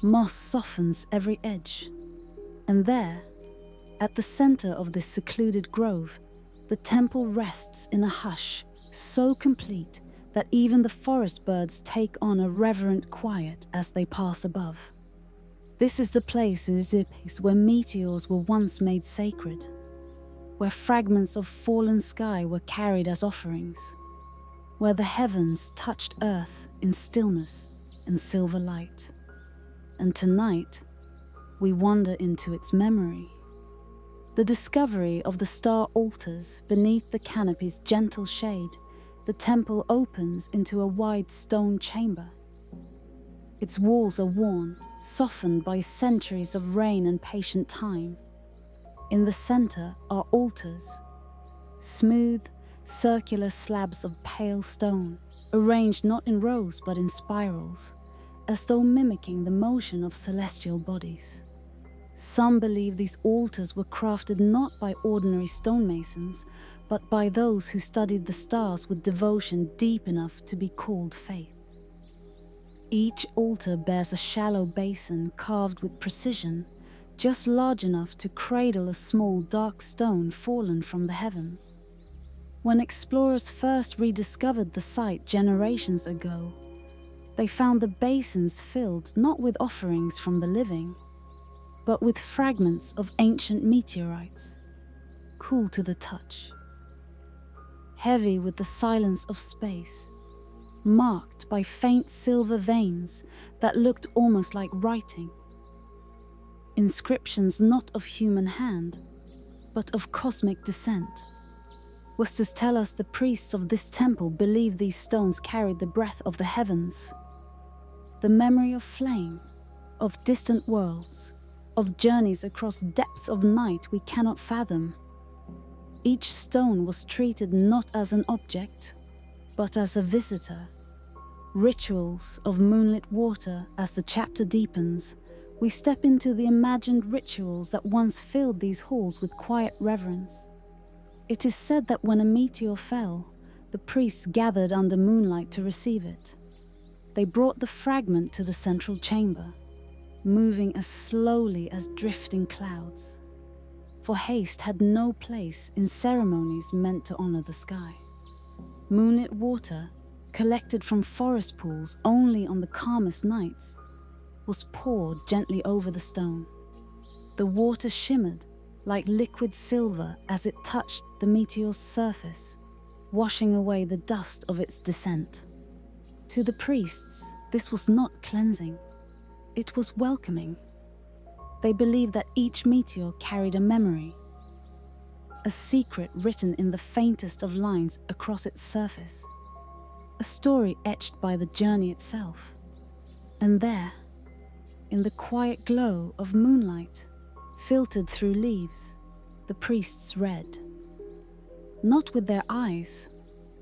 moss softens every edge, and there, at the center of this secluded grove, the temple rests in a hush so complete that even the forest birds take on a reverent quiet as they pass above. This is the place where meteors were once made sacred, where fragments of fallen sky were carried as offerings, where the heavens touched earth in stillness and silver light. And tonight, we wander into its memory. The discovery of the star altars beneath the canopy's gentle shade, the temple opens into a wide stone chamber. Its walls are worn, softened by centuries of rain and patient time. In the center are altars, smooth, circular slabs of pale stone, arranged not in rows but in spirals, as though mimicking the motion of celestial bodies. Some believe these altars were crafted not by ordinary stonemasons, but by those who studied the stars with devotion deep enough to be called faith. Each altar bears a shallow basin carved with precision, just large enough to cradle a small dark stone fallen from the heavens. When explorers first rediscovered the site generations ago, they found the basins filled not with offerings from the living, but with fragments of ancient meteorites, cool to the touch, heavy with the silence of space, marked by faint silver veins that looked almost like writing. Inscriptions not of human hand, but of cosmic descent. Was to tell us the priests of this temple believed these stones carried the breath of the heavens, the memory of flame, of distant worlds, of journeys across depths of night we cannot fathom. Each stone was treated not as an object, but as a visitor. Rituals of moonlit water. As the chapter deepens, we step into the imagined rituals that once filled these halls with quiet reverence. It is said that when a meteor fell, the priests gathered under moonlight to receive it. They brought the fragment to the central chamber, moving as slowly as drifting clouds, for haste had no place in ceremonies meant to honor the sky. Moonlit water, collected from forest pools only on the calmest nights, was poured gently over the stone. The water shimmered like liquid silver as it touched the meteor's surface, washing away the dust of its descent. To the priests, this was not cleansing. It was welcoming. They believed that each meteor carried a memory, a secret written in the faintest of lines across its surface, a story etched by the journey itself. And there, in the quiet glow of moonlight, filtered through leaves, the priests read. Not with their eyes,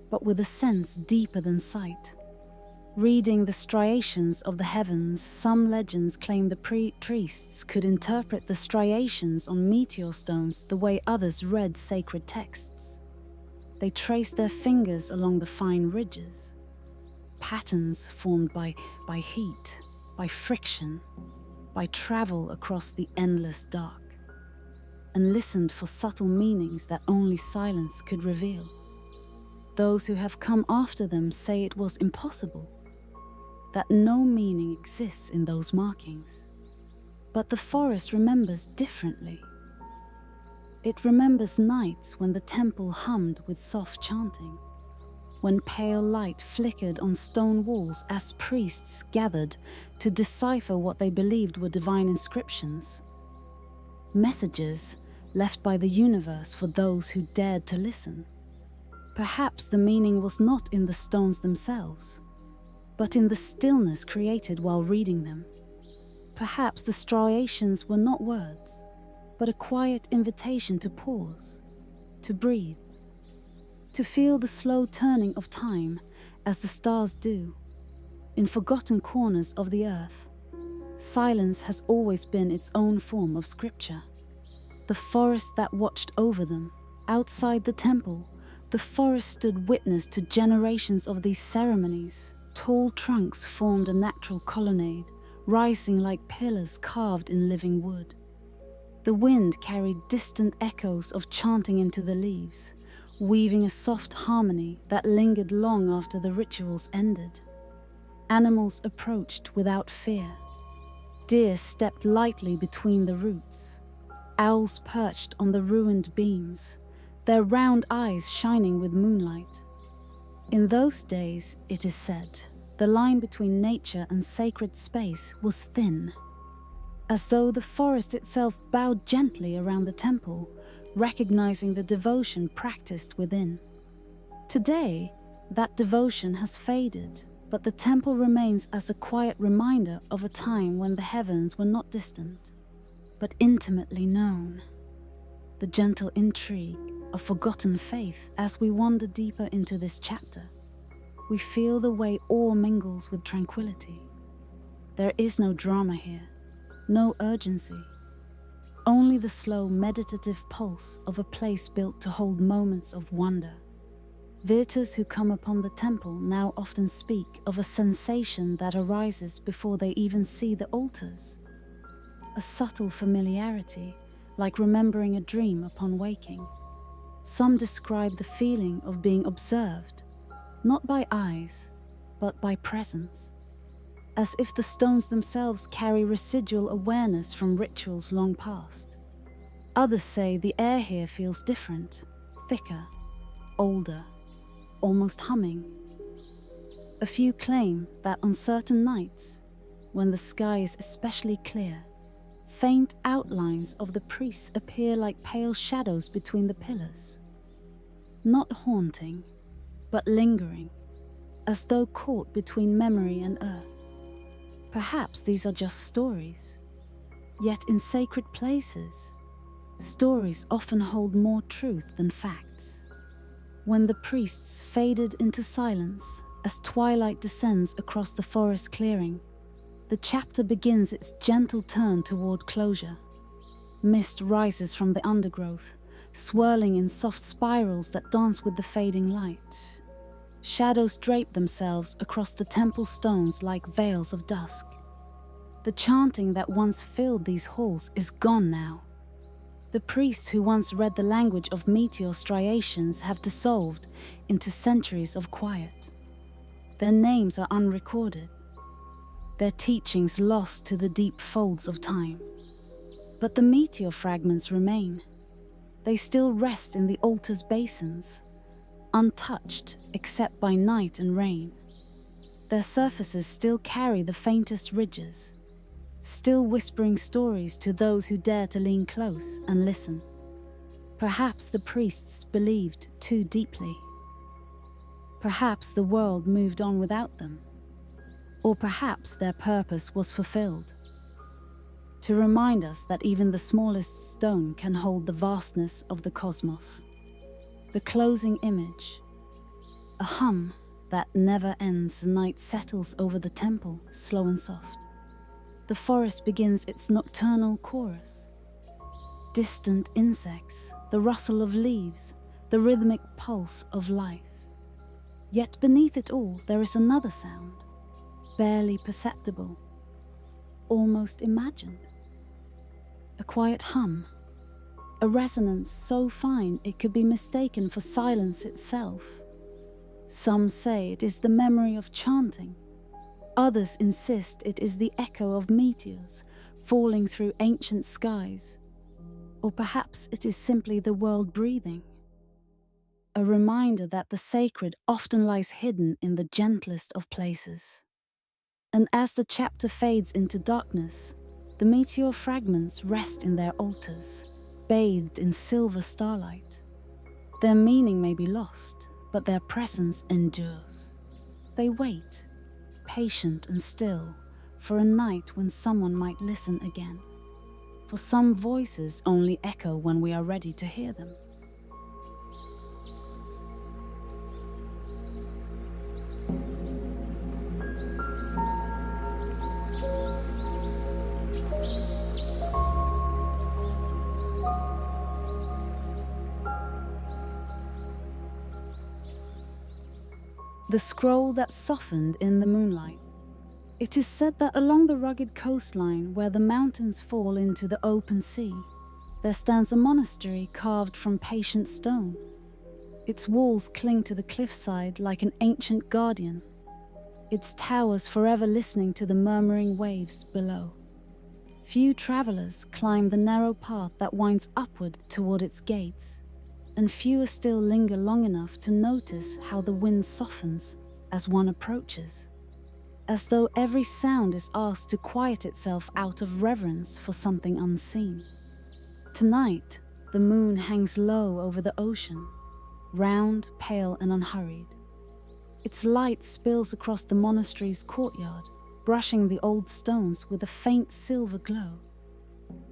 but with a sense deeper than sight. Reading the striations of the heavens, some legends claim the priests could interpret the striations on meteor stones the way others read sacred texts. They traced their fingers along the fine ridges, patterns formed by heat, by friction, by travel across the endless dark, and listened for subtle meanings that only silence could reveal. Those who have come after them say it was impossible, that no meaning exists in those markings. But the forest remembers differently. It remembers nights when the temple hummed with soft chanting, when pale light flickered on stone walls as priests gathered to decipher what they believed were divine inscriptions. Messages left by the universe for those who dared to listen. Perhaps the meaning was not in the stones themselves, but in the stillness created while reading them. Perhaps the striations were not words, but a quiet invitation to pause, to breathe, to feel the slow turning of time as the stars do. In forgotten corners of the earth, silence has always been its own form of scripture. The forest that watched over them, outside the temple, the forest stood witness to generations of these ceremonies. Tall trunks formed a natural colonnade, rising like pillars carved in living wood. The wind carried distant echoes of chanting into the leaves, weaving a soft harmony that lingered long after the rituals ended. Animals approached without fear. Deer stepped lightly between the roots. Owls perched on the ruined beams, their round eyes shining with moonlight. In those days, it is said, the line between nature and sacred space was thin, as though the forest itself bowed gently around the temple, recognizing the devotion practiced within. Today, that devotion has faded, but the temple remains as a quiet reminder of a time when the heavens were not distant, but intimately known. The gentle intrigue of forgotten faith as we wander deeper into this chapter. We feel the way awe mingles with tranquility. There is no drama here, no urgency, only the slow meditative pulse of a place built to hold moments of wonder. Visitors who come upon the temple now often speak of a sensation that arises before they even see the altars. A subtle familiarity, like remembering a dream upon waking. Some describe the feeling of being observed, not by eyes, but by presence, as if the stones themselves carry residual awareness from rituals long past. Others say the air here feels different, thicker, older, almost humming. A few claim that on certain nights, when the sky is especially clear, faint outlines of the priests appear like pale shadows between the pillars, not haunting, but lingering, as though caught between memory and earth. Perhaps these are just stories, yet in sacred places, stories often hold more truth than facts. When the priests faded into silence as twilight descends across the forest clearing, the chapter begins its gentle turn toward closure. Mist rises from the undergrowth, swirling in soft spirals that dance with the fading light. Shadows drape themselves across the temple stones like veils of dusk. The chanting that once filled these halls is gone now. The priests who once read the language of meteor striations have dissolved into centuries of quiet. Their names are unrecorded, their teachings lost to the deep folds of time. But the meteor fragments remain. They still rest in the altar's basins, untouched except by night and rain. Their surfaces still carry the faintest ridges, still whispering stories to those who dare to lean close and listen. Perhaps the priests believed too deeply. Perhaps the world moved on without them. Or perhaps their purpose was fulfilled. to remind us that even the smallest stone can hold the vastness of the cosmos. The closing image, a hum that never ends. The night settles over the temple, slow and soft. The forest begins its nocturnal chorus. Distant insects, the rustle of leaves, the rhythmic pulse of life. Yet beneath it all, there is another sound, barely perceptible, almost imagined. A quiet hum, a resonance so fine it could be mistaken for silence itself. Some say it is the memory of chanting. Others insist it is the echo of meteors falling through ancient skies. Or perhaps it is simply the world breathing. A reminder that the sacred often lies hidden in the gentlest of places. And as the chapter fades into darkness, the meteor fragments rest in their altars, bathed in silver starlight. Their meaning may be lost, but their presence endures. They wait, patient and still, for a night when someone might listen again. For some voices only echo when we are ready to hear them. The scroll that softened in the moonlight. It is said that along the rugged coastline where the mountains fall into the open sea, there stands a monastery carved from patient stone. Its walls cling to the cliffside like an ancient guardian, its towers forever listening to the murmuring waves below. Few travelers climb the narrow path that winds upward toward its gates, and fewer still linger long enough to notice how the wind softens as one approaches, as though every sound is asked to quiet itself out of reverence for something unseen. Tonight, the moon hangs low over the ocean, round, pale and unhurried. Its light spills across the monastery's courtyard, brushing the old stones with a faint silver glow.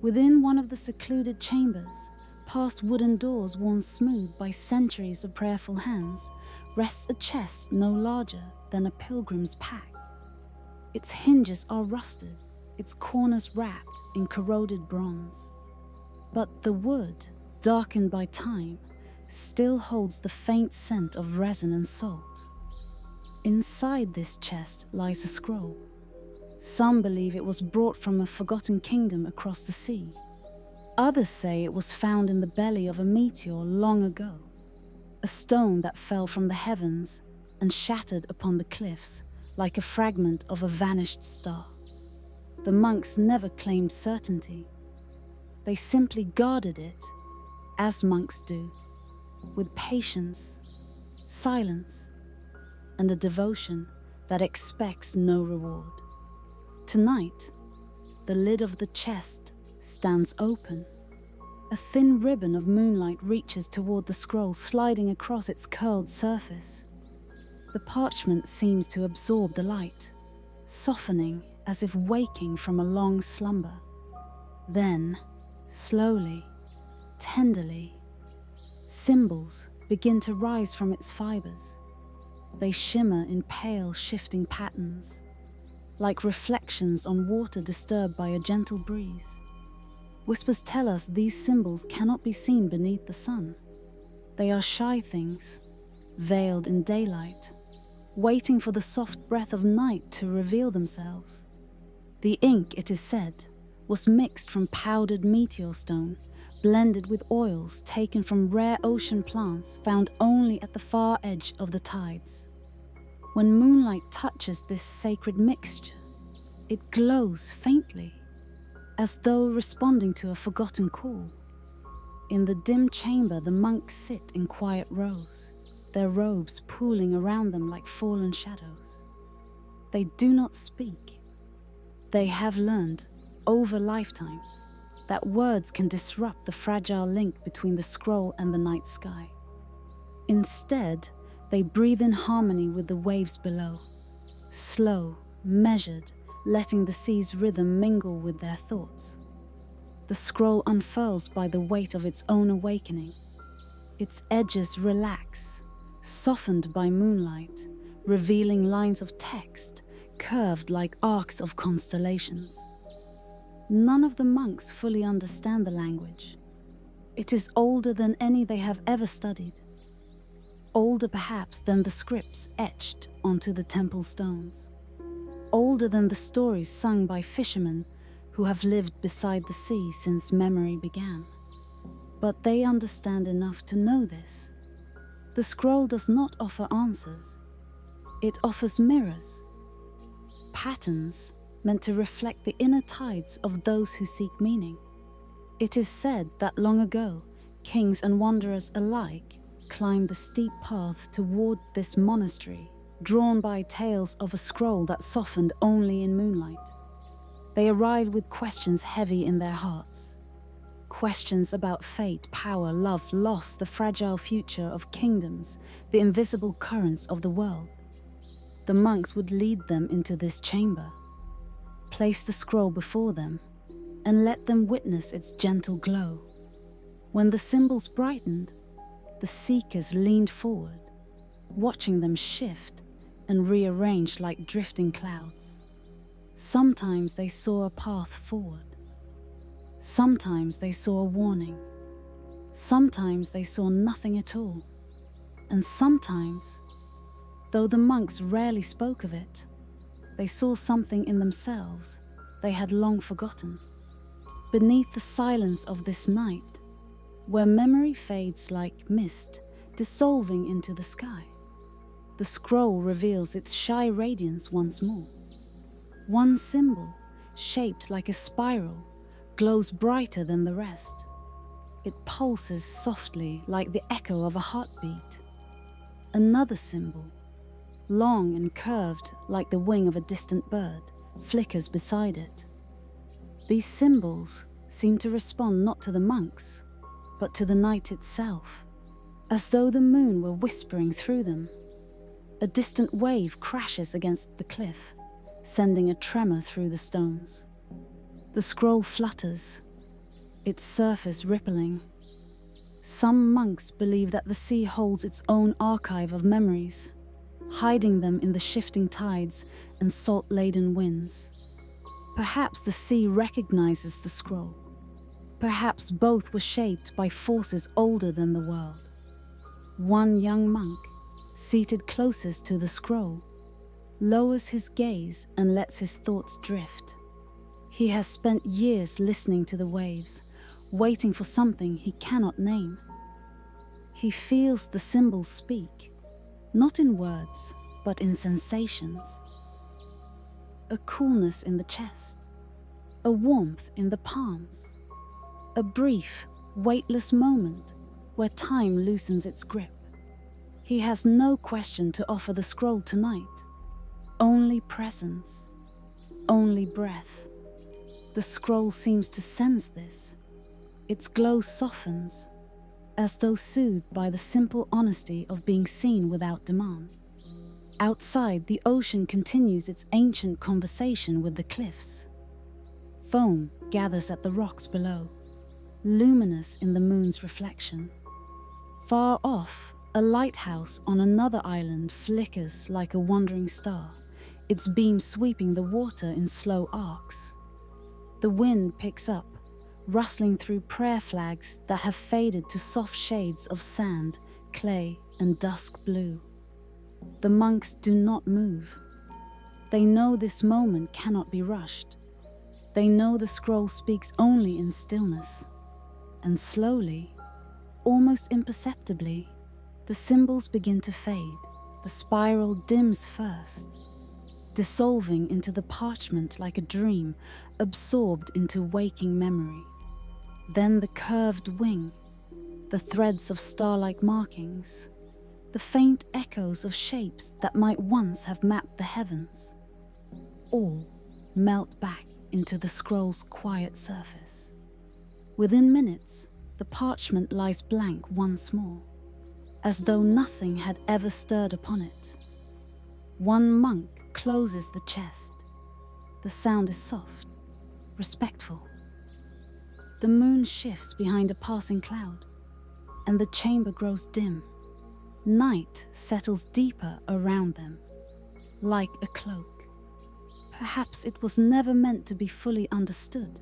Within one of the secluded chambers, past wooden doors worn smooth by centuries of prayerful hands, rests a chest no larger than a pilgrim's pack. Its hinges are rusted, its corners wrapped in corroded bronze. But the wood, darkened by time, still holds the faint scent of resin and salt. Inside this chest lies a scroll. Some believe it was brought from a forgotten kingdom across the sea. Others say it was found in the belly of a meteor long ago, a stone that fell from the heavens and shattered upon the cliffs like a fragment of a vanished star. The monks never claimed certainty. They simply guarded it, as monks do, with patience, silence, and a devotion that expects no reward. Tonight, the lid of the chest stands open. A thin ribbon of moonlight reaches toward the scroll, sliding across its curled surface. The parchment seems to absorb the light, softening as if waking from a long slumber. Then, slowly, tenderly, symbols begin to rise from its fibers. They shimmer in pale, shifting patterns, like reflections on water disturbed by a gentle breeze. Whispers tell us these symbols cannot be seen beneath the sun. They are shy things, veiled in daylight, waiting for the soft breath of night to reveal themselves. The ink, it is said, was mixed from powdered meteor stone, blended with oils taken from rare ocean plants found only at the far edge of the tides. When moonlight touches this sacred mixture, it glows faintly, as though responding to a forgotten call. In the dim chamber, the monks sit in quiet rows, their robes pooling around them like fallen shadows. They do not speak. They have learned, over lifetimes, that words can disrupt the fragile link between the scroll and the night sky. Instead, they breathe in harmony with the waves below, slow, measured, letting the sea's rhythm mingle with their thoughts. The scroll unfurls by the weight of its own awakening. Its edges relax, softened by moonlight, revealing lines of text curved like arcs of constellations. None of the monks fully understand the language. It is older than any they have ever studied. Older perhaps than the scripts etched onto the temple stones. Older than the stories sung by fishermen who have lived beside the sea since memory began. But they understand enough to know this. The scroll does not offer answers. It offers mirrors. Patterns meant to reflect the inner tides of those who seek meaning. It is said that long ago, kings and wanderers alike climbed the steep path toward this monastery, drawn by tales of a scroll that softened only in moonlight. They arrived with questions heavy in their hearts. Questions about fate, power, love, loss, the fragile future of kingdoms, the invisible currents of the world. The monks would lead them into this chamber, place the scroll before them, and let them witness its gentle glow. When the symbols brightened, the seekers leaned forward, watching them shift and rearrange like drifting clouds. Sometimes they saw a path forward. Sometimes they saw a warning. Sometimes they saw nothing at all. And sometimes, though the monks rarely spoke of it, they saw something in themselves they had long forgotten. Beneath the silence of this night, where memory fades like mist, dissolving into the sky, the scroll reveals its shy radiance once more. One symbol, shaped like a spiral, glows brighter than the rest. It pulses softly like the echo of a heartbeat. Another symbol, long and curved like the wing of a distant bird, flickers beside it. These symbols seem to respond not to the monks, but to the night itself, as though the moon were whispering through them. A distant wave crashes against the cliff, sending a tremor through the stones. The scroll flutters, its surface rippling. Some monks believe that the sea holds its own archive of memories, hiding them in the shifting tides and salt-laden winds. Perhaps the sea recognizes the scroll. Perhaps both were shaped by forces older than the world. One young monk, seated closest to the scroll, lowers his gaze and lets his thoughts drift. He has spent years listening to the waves, waiting for something he cannot name. He feels the symbols speak, not in words, but in sensations. A coolness in the chest, a warmth in the palms, a brief, weightless moment where time loosens its grip. He has no question to offer the scroll tonight. Only presence, only breath. The scroll seems to sense this. Its glow softens, as though soothed by the simple honesty of being seen without demand. Outside, the ocean continues its ancient conversation with the cliffs. Foam gathers at the rocks below, luminous in the moon's reflection. Far off, a lighthouse on another island flickers like a wandering star, its beam sweeping the water in slow arcs. The wind picks up, rustling through prayer flags that have faded to soft shades of sand, clay, and dusk blue. The monks do not move. They know this moment cannot be rushed. They know the scroll speaks only in stillness. And slowly, almost imperceptibly, the symbols begin to fade. The spiral dims first, dissolving into the parchment like a dream, absorbed into waking memory. Then the curved wing, the threads of star-like markings, the faint echoes of shapes that might once have mapped the heavens, all melt back into the scroll's quiet surface. Within minutes, the parchment lies blank once more, as though nothing had ever stirred upon it. One monk closes the chest, The sound is soft, respectful. The moon shifts behind a passing cloud, and the chamber grows dim. Night settles deeper around them, like a cloak. Perhaps it was never meant to be fully understood.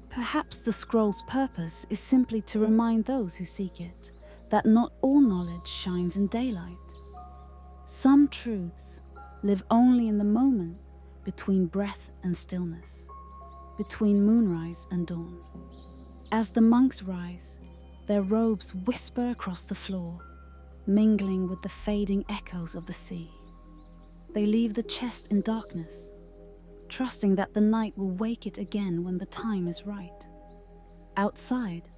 Perhaps the scroll's purpose is simply to remind those who seek it that not all knowledge shines in daylight. Some truths live only in the moment between breath and stillness, between moonrise and dawn. As the monks rise, their robes whisper across the floor, mingling with the fading echoes of the sea. They leave the chest in darkness, trusting that the night will wake it again when the time is right. Outside,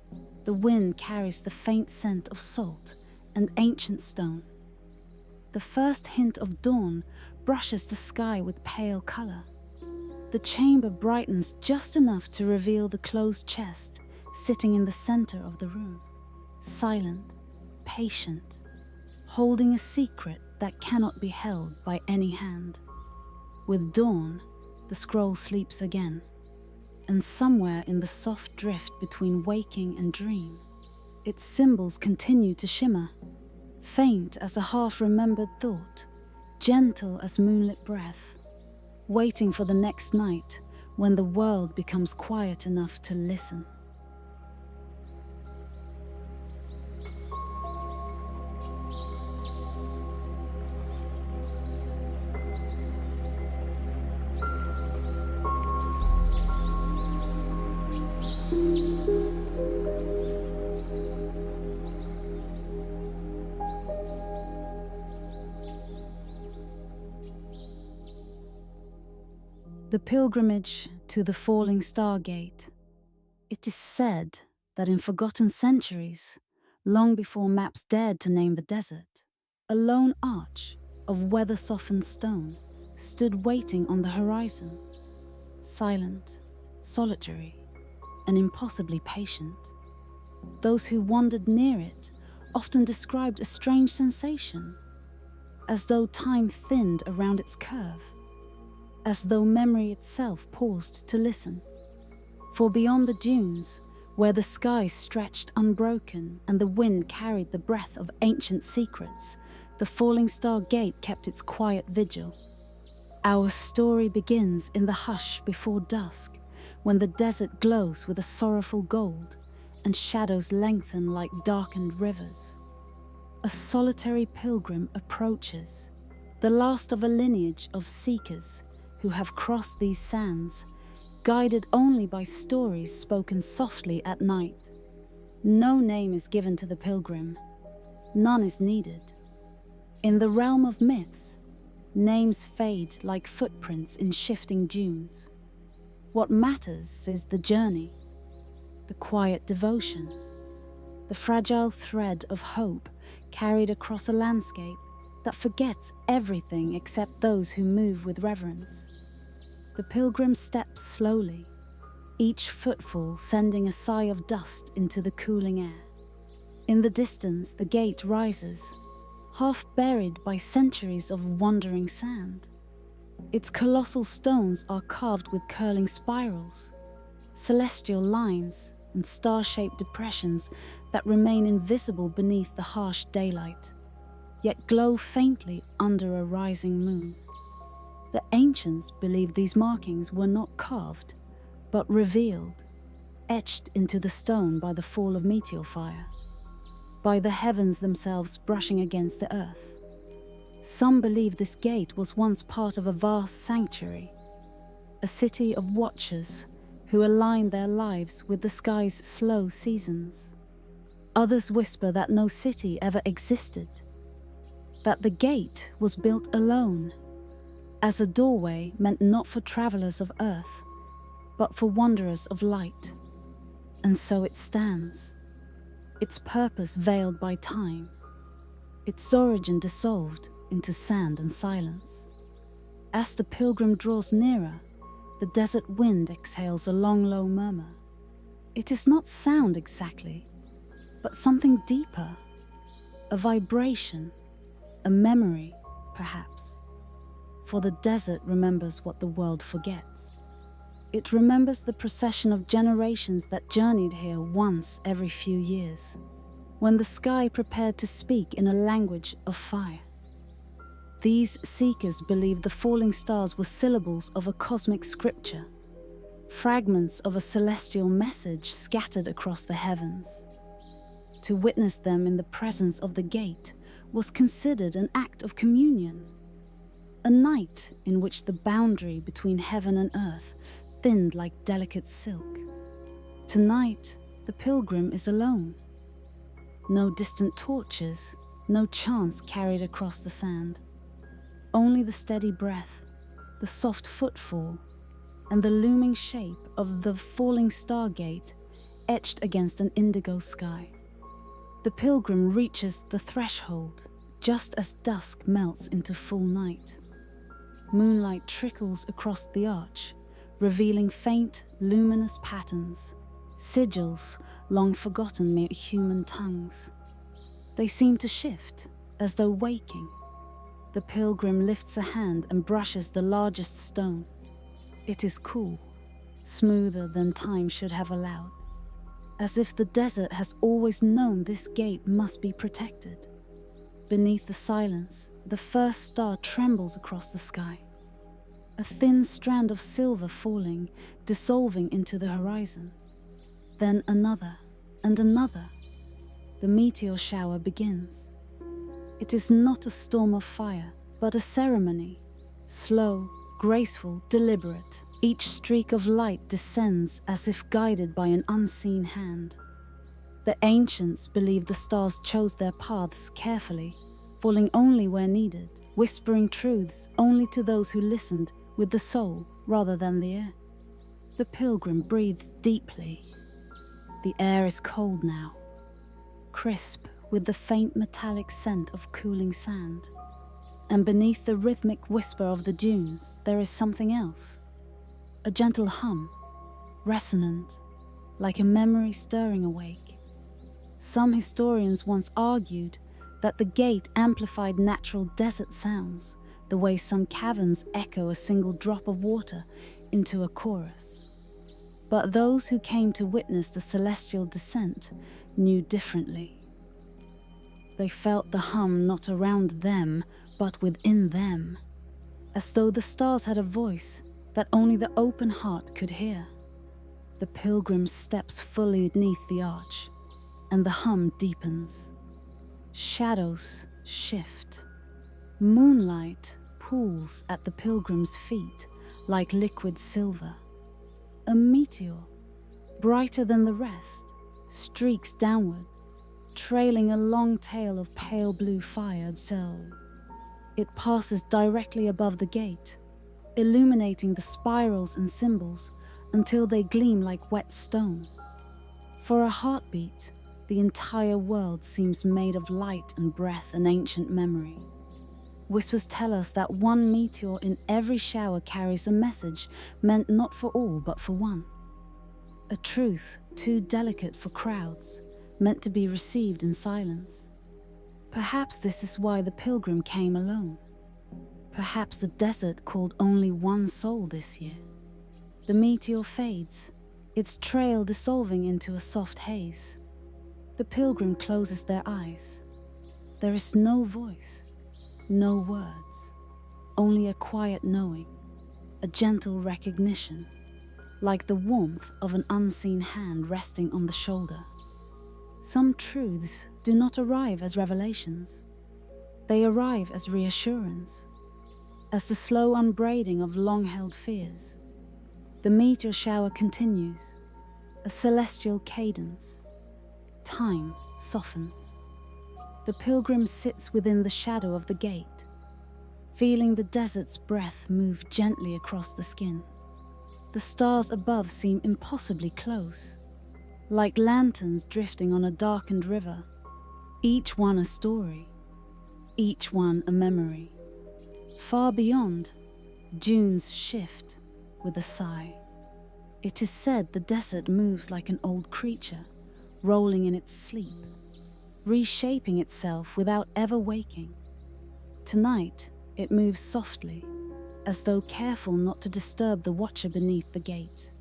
the wind carries the faint scent of salt and ancient stone. The first hint of dawn brushes the sky with pale color. The chamber brightens just enough to reveal the closed chest sitting in the center of the room, silent, patient, holding a secret that cannot be held by any hand. With dawn, the scroll sleeps again, and somewhere in the soft drift between waking and dream, its symbols continue to shimmer, faint as a half-remembered thought, gentle as moonlit breath, waiting for the next night when the world becomes quiet enough to listen. The pilgrimage to the falling star gate. It is said that in forgotten centuries, long before maps dared to name the desert, a lone arch of weather-softened stone stood waiting on the horizon, silent, solitary, and impossibly patient. Those who wandered near it often described a strange sensation, as though time thinned around its curve, as though memory itself paused to listen. For beyond the dunes, where the sky stretched unbroken and the wind carried the breath of ancient secrets, the falling star gate kept its quiet vigil. Our story begins in the hush before dusk, when the desert glows with a sorrowful gold and shadows lengthen like darkened rivers. A solitary pilgrim approaches, the last of a lineage of seekers who have crossed these sands, guided only by stories spoken softly at night. No name is given to the pilgrim. None is needed. In the realm of myths, names fade like footprints in shifting dunes. What matters is the journey, the quiet devotion, the fragile thread of hope carried across a landscape that forgets everything except those who move with reverence. The pilgrim steps slowly, each footfall sending a sigh of dust into the cooling air. In the distance, the gate rises, half buried by centuries of wandering sand. Its colossal stones are carved with curling spirals, celestial lines, and star-shaped depressions that remain invisible beneath the harsh daylight, yet glow faintly under a rising moon. The ancients believed these markings were not carved, but revealed, etched into the stone by the fall of meteor fire, by the heavens themselves brushing against the earth. Some believe this gate was once part of a vast sanctuary, a city of watchers who aligned their lives with the sky's slow seasons. Others whisper that no city ever existed, that the gate was built alone, as a doorway meant not for travelers of earth, but for wanderers of light. And so it stands, its purpose veiled by time, its origin dissolved into sand and silence. As the pilgrim draws nearer, the desert wind exhales a long, low murmur. It is not sound exactly, but something deeper, a vibration, a memory, perhaps. for the desert remembers what the world forgets. It remembers the procession of generations that journeyed here once every few years, when the sky prepared to speak in a language of fire. These seekers believed the falling stars were syllables of a cosmic scripture, fragments of a celestial message scattered across the heavens. To witness them in the presence of the gate was considered an act of communion, a night in which the boundary between heaven and earth thinned like delicate silk. Tonight, the pilgrim is alone. No distant torches, no chants carried across the sand. Only the steady breath, the soft footfall, and the looming shape of the falling stargate etched against an indigo sky. The pilgrim reaches the threshold just as dusk melts into full night. Moonlight trickles across the arch, revealing faint, luminous patterns, sigils long forgotten mere human tongues. They seem to shift, as though waking. The pilgrim lifts a hand and brushes the largest stone. It is cool, smoother than time should have allowed, as if the desert has always known this gate must be protected. Beneath the silence, the first star trembles across the sky. A thin strand of silver falling, dissolving into the horizon. Then another and another. The meteor shower begins. It is not a storm of fire, but a ceremony, slow, graceful, deliberate. Each streak of light descends as if guided by an unseen hand. The ancients believed the stars chose their paths carefully, falling only where needed, whispering truths only to those who listened with the soul rather than the ear. The pilgrim breathes deeply. The air is cold now, crisp with the faint metallic scent of cooling sand. And beneath the rhythmic whisper of the dunes, there is something else. A gentle hum, resonant, like a memory stirring awake. Some historians once argued that the gate amplified natural desert sounds, the way some caverns echo a single drop of water into a chorus. But those who came to witness the celestial descent knew differently. They felt the hum not around them, but within them, as though the stars had a voice that only the open heart could hear. The pilgrim steps fully beneath the arch, and the hum deepens. Shadows shift. Moonlight pools at the pilgrim's feet like liquid silver. A meteor, brighter than the rest, streaks downward, trailing a long tail of pale blue fire. It passes directly above the gate, illuminating the spirals and symbols until they gleam like wet stone. For a heartbeat, the entire world seems made of light and breath and ancient memory. Whispers tell us that one meteor in every shower carries a message meant not for all but for one. A truth too delicate for crowds, meant to be received in silence. Perhaps this is why the pilgrim came alone. Perhaps the desert called only one soul this year. The meteor fades, its trail dissolving into a soft haze. The pilgrim closes their eyes. There is no voice, no words, only a quiet knowing, a gentle recognition, like the warmth of an unseen hand resting on the shoulder. Some truths do not arrive as revelations. They arrive as reassurance, as the slow unbraiding of long-held fears. The meteor shower continues, a celestial cadence. Time softens. The pilgrim sits within the shadow of the gate, feeling the desert's breath move gently across the skin. The stars above seem impossibly close, like lanterns drifting on a darkened river, each one a story, each one a memory. Far beyond, dunes shift with a sigh. It is said the desert moves like an old creature, rolling in its sleep, reshaping itself without ever waking. Tonight, it moves softly, as though careful not to disturb the watcher beneath the gate.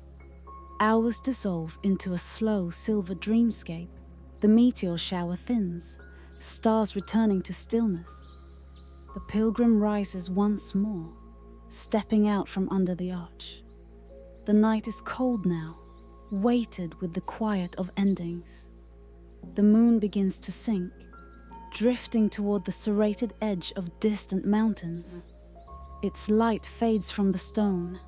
Hours dissolve into a slow silver dreamscape. The meteor shower thins, stars returning to stillness. The pilgrim rises once more, stepping out from under the arch. The night is cold now, weighted with the quiet of endings. The moon begins to sink, drifting toward the serrated edge of distant mountains. Its light fades from the stone,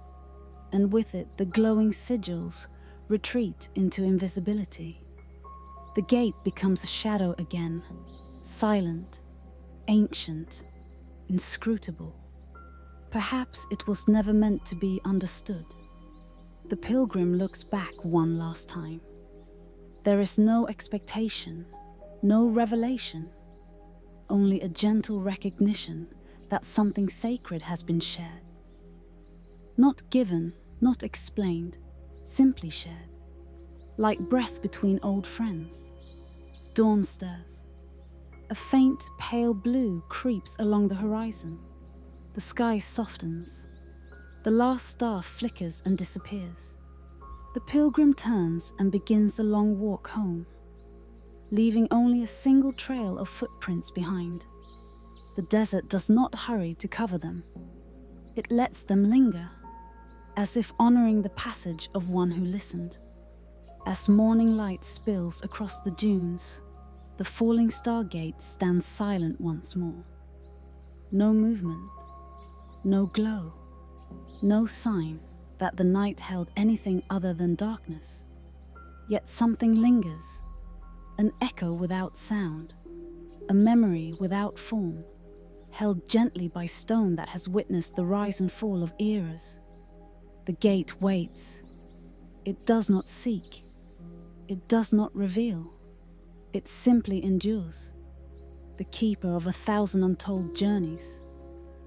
and with it the glowing sigils retreat into invisibility. The gate becomes a shadow again, silent, ancient, inscrutable. Perhaps it was never meant to be understood. The pilgrim looks back one last time. There is no expectation, no revelation, only a gentle recognition that something sacred has been shared. Not given, not explained, simply shared. Like breath between old friends. Dawn stirs. A faint pale blue creeps along the horizon. The sky softens. The last star flickers and disappears. The pilgrim turns and begins the long walk home, leaving only a single trail of footprints behind. The desert does not hurry to cover them. It lets them linger, as if honoring the passage of one who listened. As morning light spills across the dunes, the falling stargate stands silent once more. No movement, no glow, no sign that the night held anything other than darkness. Yet something lingers, an echo without sound, a memory without form, held gently by stone that has witnessed the rise and fall of eras. The gate waits. It does not seek. It does not reveal. It simply endures, the keeper of 1,000 untold journeys.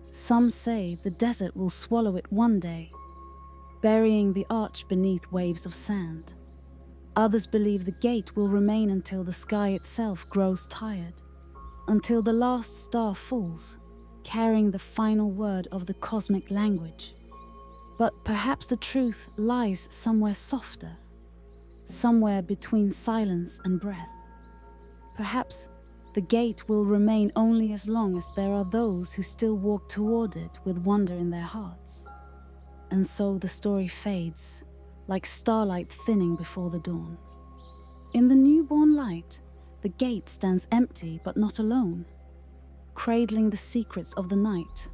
Some say the desert will swallow it one day, burying the arch beneath waves of sand. Others believe the gate will remain until the sky itself grows tired, until the last star falls, carrying the final word of the cosmic language. But perhaps the truth lies somewhere softer, somewhere between silence and breath. Perhaps the gate will remain only as long as there are those who still walk toward it with wonder in their hearts. And so the story fades, like starlight thinning before the dawn. In the newborn light, the gate stands empty but not alone, cradling the secrets of the night,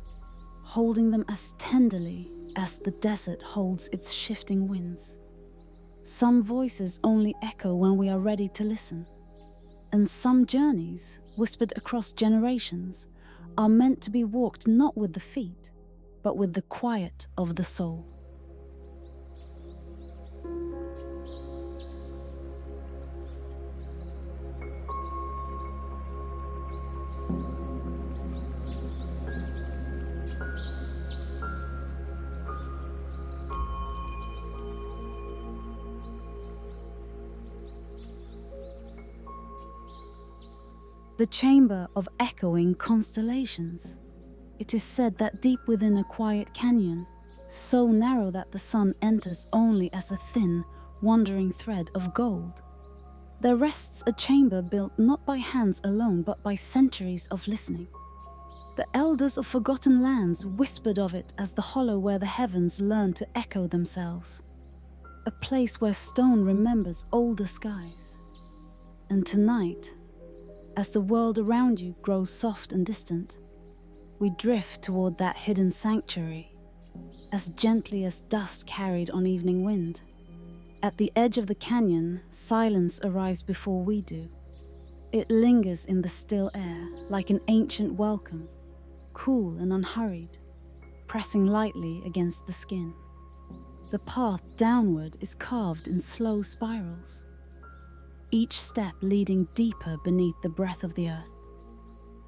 holding them as tenderly as the desert holds its shifting winds. Some voices only echo when we are ready to listen, and some journeys, whispered across generations, are meant to be walked not with the feet, but with the quiet of the soul. The chamber of echoing constellations. It is said that deep within a quiet canyon, so narrow that the sun enters only as a thin, wandering thread of gold, there rests a chamber built not by hands alone but by centuries of listening. The elders of forgotten lands whispered of it as the hollow where the heavens learn to echo themselves, a place where stone remembers older skies. And tonight, as the world around you grows soft and distant, we drift toward that hidden sanctuary, as gently as dust carried on evening wind. At the edge of the canyon, silence arrives before we do. It lingers in the still air like an ancient welcome, cool and unhurried, pressing lightly against the skin. The path downward is carved in slow spirals, each step leading deeper beneath the breath of the earth.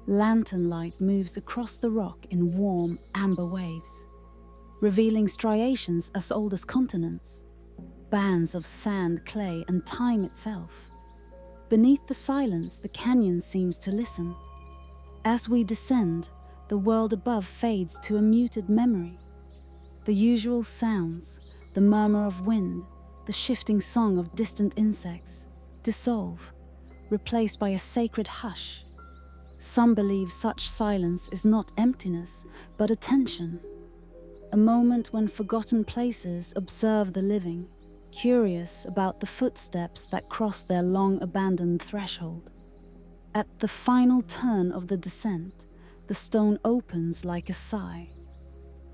Lantern light moves across the rock in warm, amber waves, revealing striations as old as continents, bands of sand, clay, and time itself. Beneath the silence, the canyon seems to listen. As we descend, the world above fades to a muted memory, The usual sounds, the murmur of wind, the shifting song of distant insects, dissolve, replaced by a sacred hush. Some believe such silence is not emptiness, but attention. A moment when forgotten places observe the living, curious about the footsteps that cross their long-abandoned threshold. At the final turn of the descent, the stone opens like a sigh.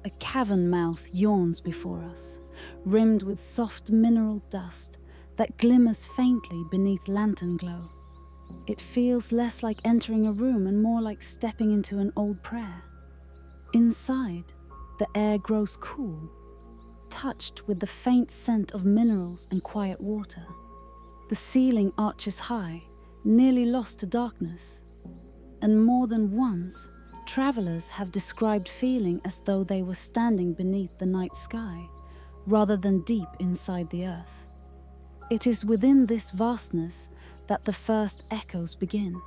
A cavern mouth yawns before us, rimmed with soft mineral dust that glimmers faintly beneath lantern glow. It feels less like entering a room and more like stepping into an old prayer. Inside, the air grows cool, touched with the faint scent of minerals and quiet water. The ceiling arches high, nearly lost to darkness, and more than once, travelers have described feeling as though they were standing beneath the night sky, rather than deep inside the earth. It is within this vastness that the first echoes begin.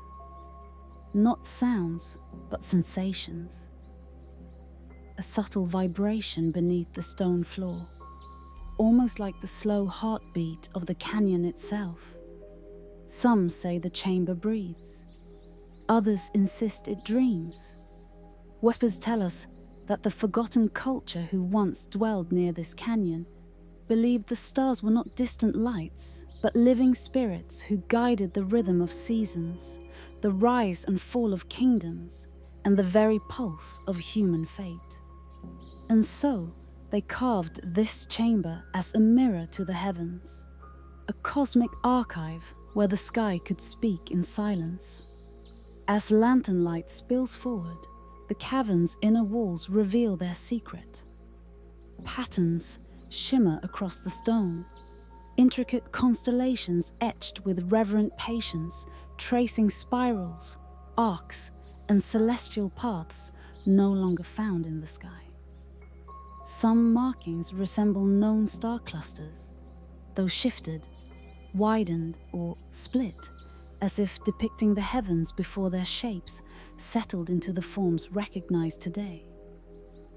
Not sounds, but sensations. A subtle vibration beneath the stone floor, almost like the slow heartbeat of the canyon itself. Some say the chamber breathes. Others insist it dreams. Whispers tell us that the forgotten culture who once dwelled near this canyon believed the stars were not distant lights, but living spirits who guided the rhythm of seasons, the rise and fall of kingdoms, and the very pulse of human fate. And so, they carved this chamber as a mirror to the heavens, a cosmic archive where the sky could speak in silence. As lantern light spills forward, the cavern's inner walls reveal their secret. Patterns shimmer across the stone, intricate constellations etched with reverent patience, tracing spirals, arcs, and celestial paths no longer found in the sky. Some markings resemble known star clusters, though shifted, widened, or split, as if depicting the heavens before their shapes settled into the forms recognized today.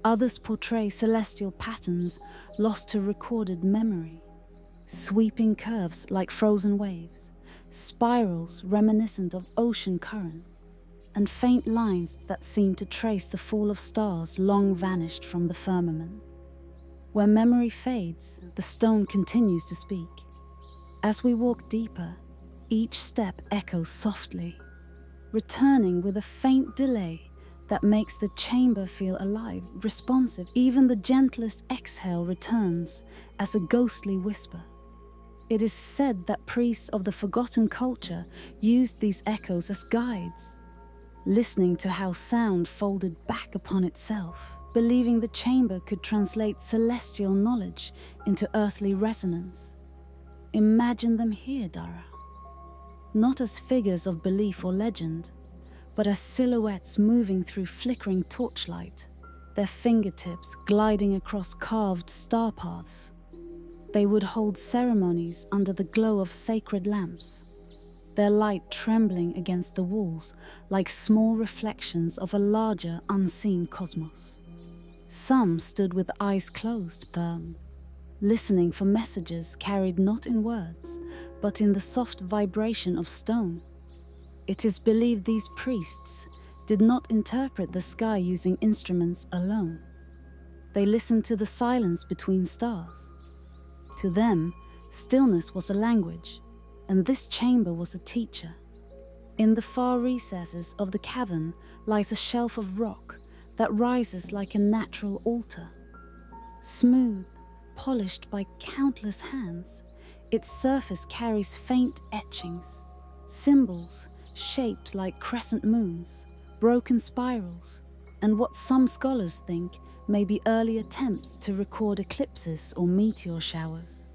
Others portray celestial patterns lost to recorded memory, sweeping curves like frozen waves, spirals reminiscent of ocean currents, and faint lines that seem to trace the fall of stars long vanished from the firmament. Where memory fades, the stone continues to speak. As we walk deeper, each step echoes softly, returning with a faint delay that makes the chamber feel alive, responsive. Even the gentlest exhale returns as a ghostly whisper. It is said that priests of the forgotten culture used these echoes as guides, listening to how sound folded back upon itself, believing the chamber could translate celestial knowledge into earthly resonance. Imagine them here, Dara. Not as figures of belief or legend, but as silhouettes moving through flickering torchlight, their fingertips gliding across carved star paths. They would hold ceremonies under the glow of sacred lamps, their light trembling against the walls like small reflections of a larger, unseen cosmos. Some stood with eyes closed, firm, listening for messages carried not in words, but in the soft vibration of stone. It is believed these priests did not interpret the sky using instruments alone. They listened to the silence between stars. To them, stillness was a language, and this chamber was a teacher. In the far recesses of the cavern lies a shelf of rock that rises like a natural altar. Smooth, polished by countless hands, its surface carries faint etchings, symbols shaped like crescent moons, broken spirals, and what some scholars think may be early attempts to record eclipses or meteor showers.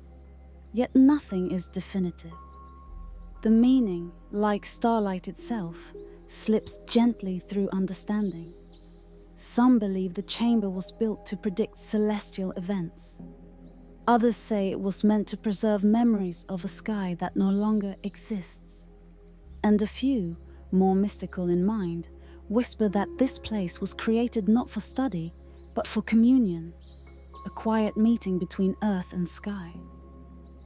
Yet nothing is definitive. The meaning, like starlight itself, slips gently through understanding. Some believe the chamber was built to predict celestial events. Others say it was meant to preserve memories of a sky that no longer exists. And a few, more mystical in mind, whisper that this place was created not for study, but for communion. a quiet meeting between earth and sky.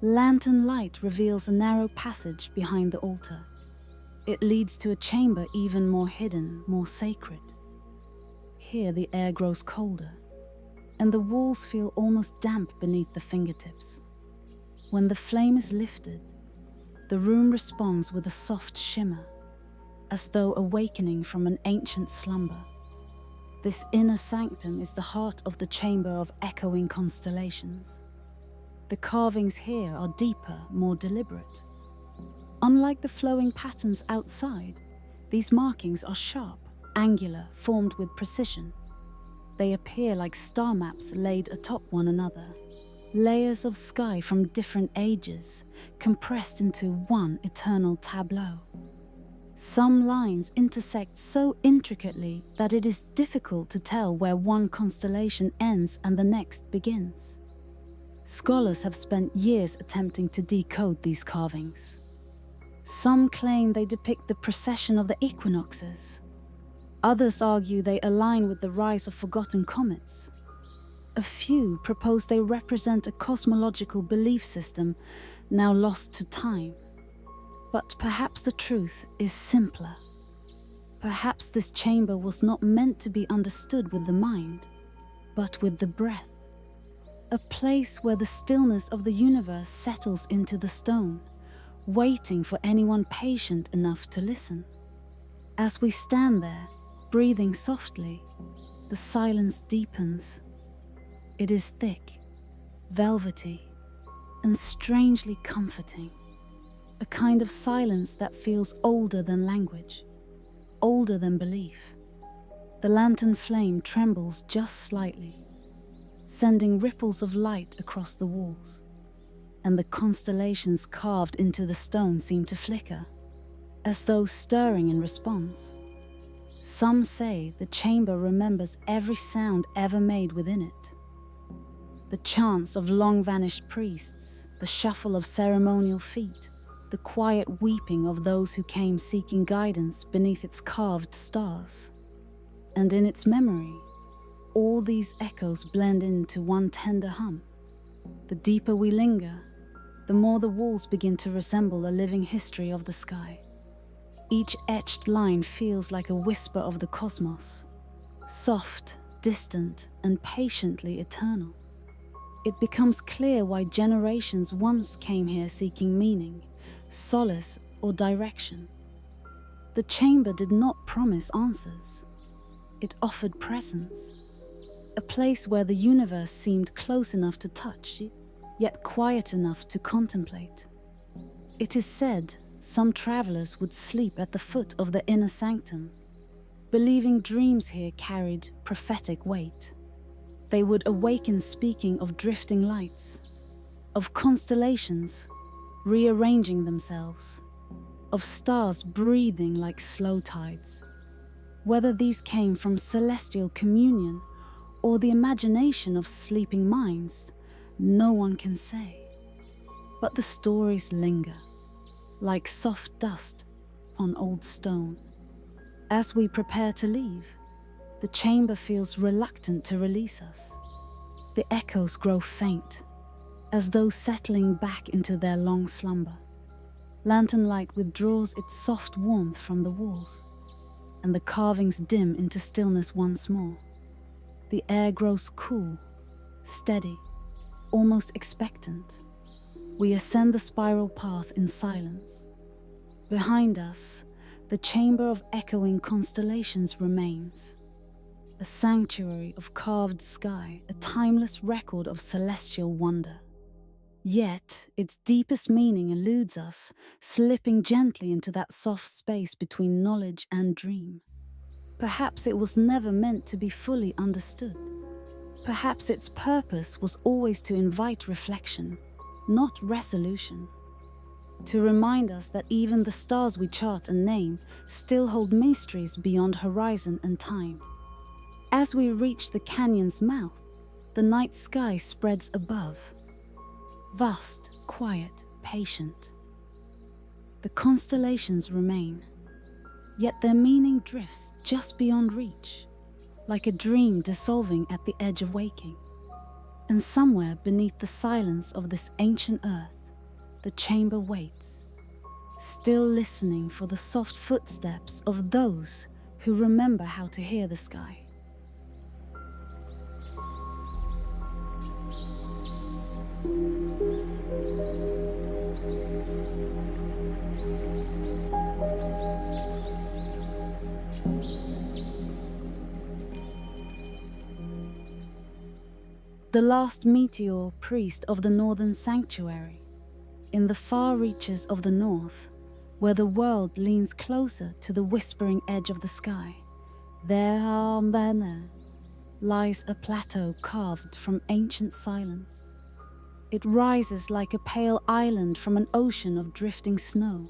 Lantern light reveals a narrow passage behind the altar. It leads to a chamber even more hidden, more sacred. Here the air grows colder, and the walls feel almost damp beneath the fingertips. When the flame is lifted, the room responds with a soft shimmer, as though awakening from an ancient slumber. This inner sanctum is the heart of the chamber of echoing constellations. The carvings here are deeper, more deliberate. Unlike the flowing patterns outside, these markings are sharp, angular, formed with precision. They appear like star maps laid atop one another, layers of sky from different ages, compressed into one eternal tableau. Some lines intersect so intricately that it is difficult to tell where one constellation ends and the next begins. Scholars have spent years attempting to decode these carvings. Some claim they depict the precession of the equinoxes. Others argue they align with the rise of forgotten comets. A few propose they represent a cosmological belief system now lost to time. But perhaps the truth is simpler. Perhaps this chamber was not meant to be understood with the mind, but with the breath. A place where the stillness of the universe settles into the stone, waiting for anyone patient enough to listen. As we stand there, breathing softly, the silence deepens. It is thick, velvety, and strangely comforting. A kind of silence that feels older than language, older than belief. The lantern flame trembles just slightly, sending ripples of light across the walls, and the constellations carved into the stone seem to flicker, as though stirring in response. Some say the chamber remembers every sound ever made within it. The chants of long-vanished priests, the shuffle of ceremonial feet, the quiet weeping of those who came seeking guidance beneath its carved stars. And in its memory, all these echoes blend into one tender hum. The deeper we linger, the more the walls begin to resemble a living history of the sky. Each etched line feels like a whisper of the cosmos, soft, distant, and patiently eternal. It becomes clear why generations once came here seeking meaning, solace, or direction. The chamber did not promise answers. It offered presence, a place where the universe seemed close enough to touch, yet quiet enough to contemplate. It is said some travelers would sleep at the foot of the inner sanctum, believing dreams here carried prophetic weight. They would awaken speaking of drifting lights, of constellations rearranging themselves, of stars breathing like slow tides. Whether these came from celestial communion or the imagination of sleeping minds, no one can say. But the stories linger, like soft dust on old stone. As we prepare to leave, the chamber feels reluctant to release us. The echoes grow faint, as though settling back into their long slumber. Lantern light withdraws its soft warmth from the walls, and the carvings dim into stillness once more. The air grows cool, steady, almost expectant. We ascend the spiral path in silence. Behind us, the chamber of echoing constellations remains. A sanctuary of carved sky, a timeless record of celestial wonder. Yet, its deepest meaning eludes us, slipping gently into that soft space between knowledge and dream. Perhaps it was never meant to be fully understood. Perhaps its purpose was always to invite reflection, not resolution. To remind us that even the stars we chart and name still hold mysteries beyond horizon and time. As we reach the canyon's mouth, the night sky spreads above. Vast, quiet, patient. The constellations remain, yet their meaning drifts just beyond reach, like a dream dissolving at the edge of waking. And somewhere beneath the silence of this ancient earth, the chamber waits, still listening for the soft footsteps of those who remember how to hear the sky. The last meteor priest of the northern sanctuary, in the far reaches of the north, where the world leans closer to the whispering edge of the sky, there lies a plateau carved from ancient silence. It rises like a pale island from an ocean of drifting snow,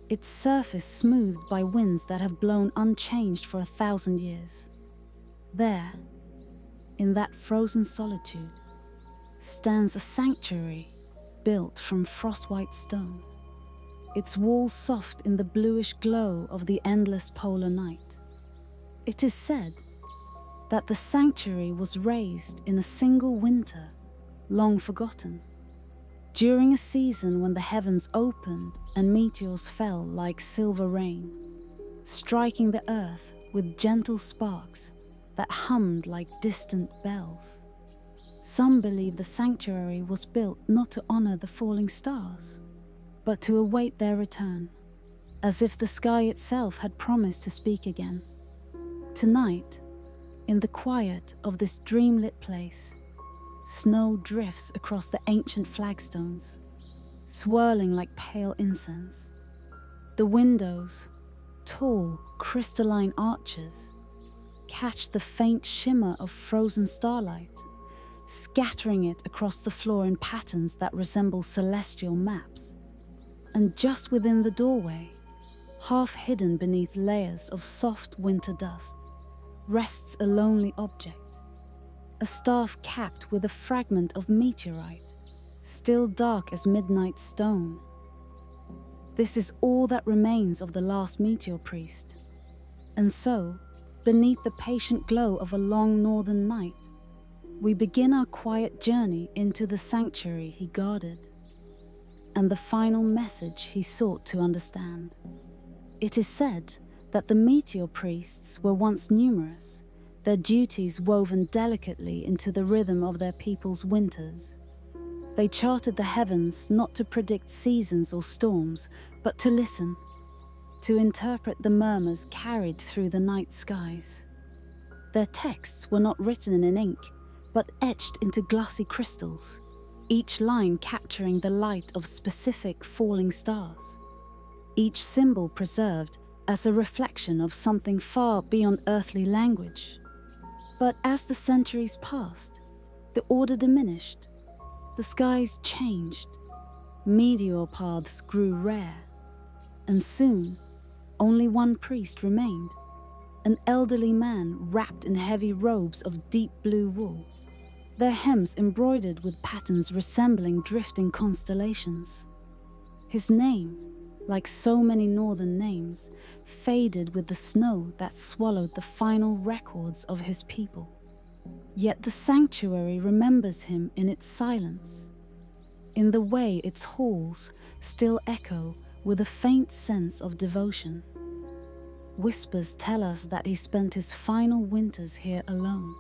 its surface smoothed by winds that have blown unchanged for 1,000 years. There, in that frozen solitude, stands a sanctuary built from frost-white stone, its walls soft in the bluish glow of the endless polar night. It is said that the sanctuary was raised in a single winter, long forgotten, during a season when the heavens opened and meteors fell like silver rain, striking the earth with gentle sparks that hummed like distant bells. Some believe the sanctuary was built not to honor the falling stars, but to await their return, as if the sky itself had promised to speak again. Tonight, in the quiet of this dreamlit place, snow drifts across the ancient flagstones, swirling like pale incense. The windows, tall, crystalline arches, catch the faint shimmer of frozen starlight, scattering it across the floor in patterns that resemble celestial maps. And just within the doorway, half hidden beneath layers of soft winter dust, rests a lonely object, a staff capped with a fragment of meteorite, still dark as midnight stone. This is all that remains of the last meteor priest. And so, beneath the patient glow of a long northern night, we begin our quiet journey into the sanctuary he guarded, and the final message he sought to understand. It is said that the meteor priests were once numerous, their duties woven delicately into the rhythm of their people's winters. They charted the heavens not to predict seasons or storms, but to listen, to interpret the murmurs carried through the night skies. Their texts were not written in ink, but etched into glassy crystals, each line capturing the light of specific falling stars, each symbol preserved as a reflection of something far beyond earthly language. But as the centuries passed, the order diminished, the skies changed, meteor paths grew rare, and soon only one priest remained, an elderly man wrapped in heavy robes of deep blue wool, their hems embroidered with patterns resembling drifting constellations. His name, like so many northern names, faded with the snow that swallowed the final records of his people. Yet the sanctuary remembers him in its silence, in the way its halls still echo with a faint sense of devotion. Whispers tell us that he spent his final winters here alone,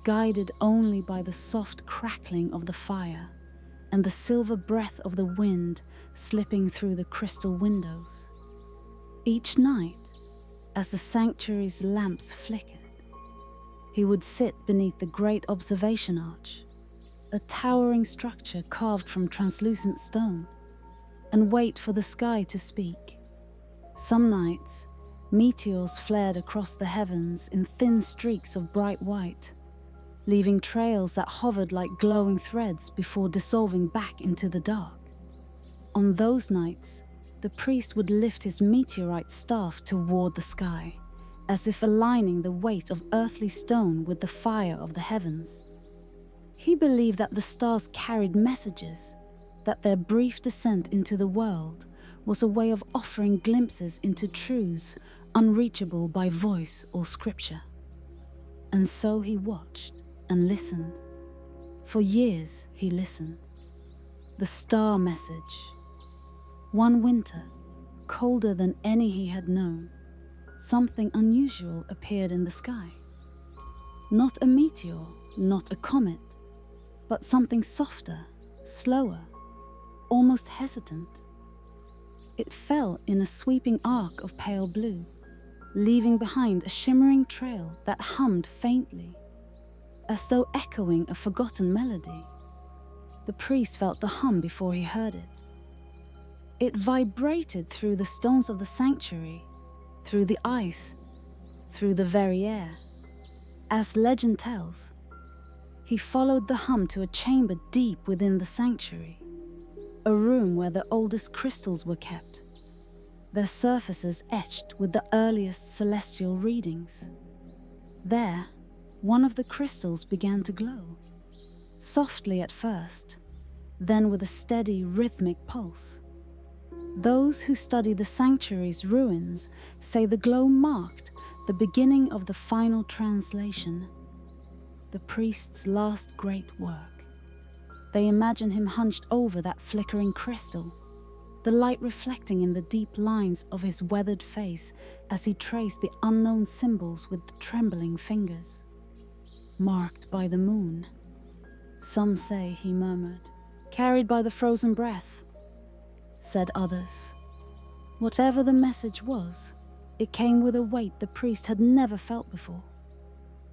guided only by the soft crackling of the fire and the silver breath of the wind slipping through the crystal windows. Each night, as the sanctuary's lamps flickered, he would sit beneath the great observation arch, a towering structure carved from translucent stone, and wait for the sky to speak. Some nights, meteors flared across the heavens in thin streaks of bright white, leaving trails that hovered like glowing threads before dissolving back into the dark. On those nights, the priest would lift his meteorite staff toward the sky, as if aligning the weight of earthly stone with the fire of the heavens. He believed that the stars carried messages, that their brief descent into the world was a way of offering glimpses into truths unreachable by voice or scripture. And so he watched and listened, For years he listened. The star message. One winter, colder than any he had known, something unusual appeared in the sky. Not a meteor, not a comet, but something softer, slower, almost hesitant. It fell in a sweeping arc of pale blue, leaving behind a shimmering trail that hummed faintly, as though echoing a forgotten melody. The priest felt the hum before he heard it. It vibrated through the stones of the sanctuary, through the ice, through the very air. As legend tells, he followed the hum to a chamber deep within the sanctuary, a room where the oldest crystals were kept, their surfaces etched with the earliest celestial readings. There, one of the crystals began to glow, softly at first, then with a steady, rhythmic pulse. Those who study the sanctuary's ruins say the glow marked the beginning of the final translation, the priest's last great work. They imagine him hunched over that flickering crystal, the light reflecting in the deep lines of his weathered face as he traced the unknown symbols with trembling fingers. Marked by the moon. Some say, he murmured, carried by the frozen breath. Said others. Whatever the message was, it came with a weight the priest had never felt before.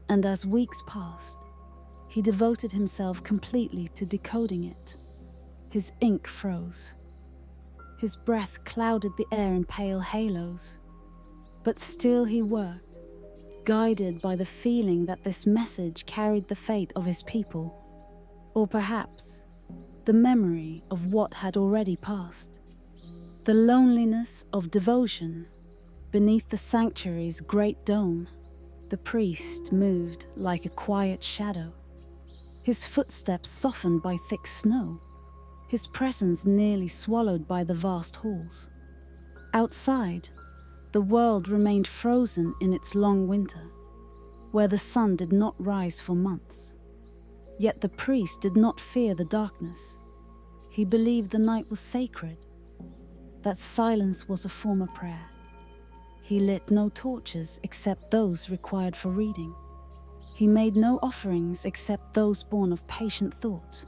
And as weeks passed, he devoted himself completely to decoding it. His ink froze. His breath clouded the air in pale halos. But still he worked, guided by the feeling that this message carried the fate of his people, or perhaps the memory of what had already passed. The loneliness of devotion. Beneath the sanctuary's great dome, the priest moved like a quiet shadow, his footsteps softened by thick snow, his presence nearly swallowed by the vast halls. Outside, the world remained frozen in its long winter, where the sun did not rise for months. Yet the priest did not fear the darkness. He believed the night was sacred, that silence was a form of prayer. He lit no torches except those required for reading. He made no offerings except those born of patient thought.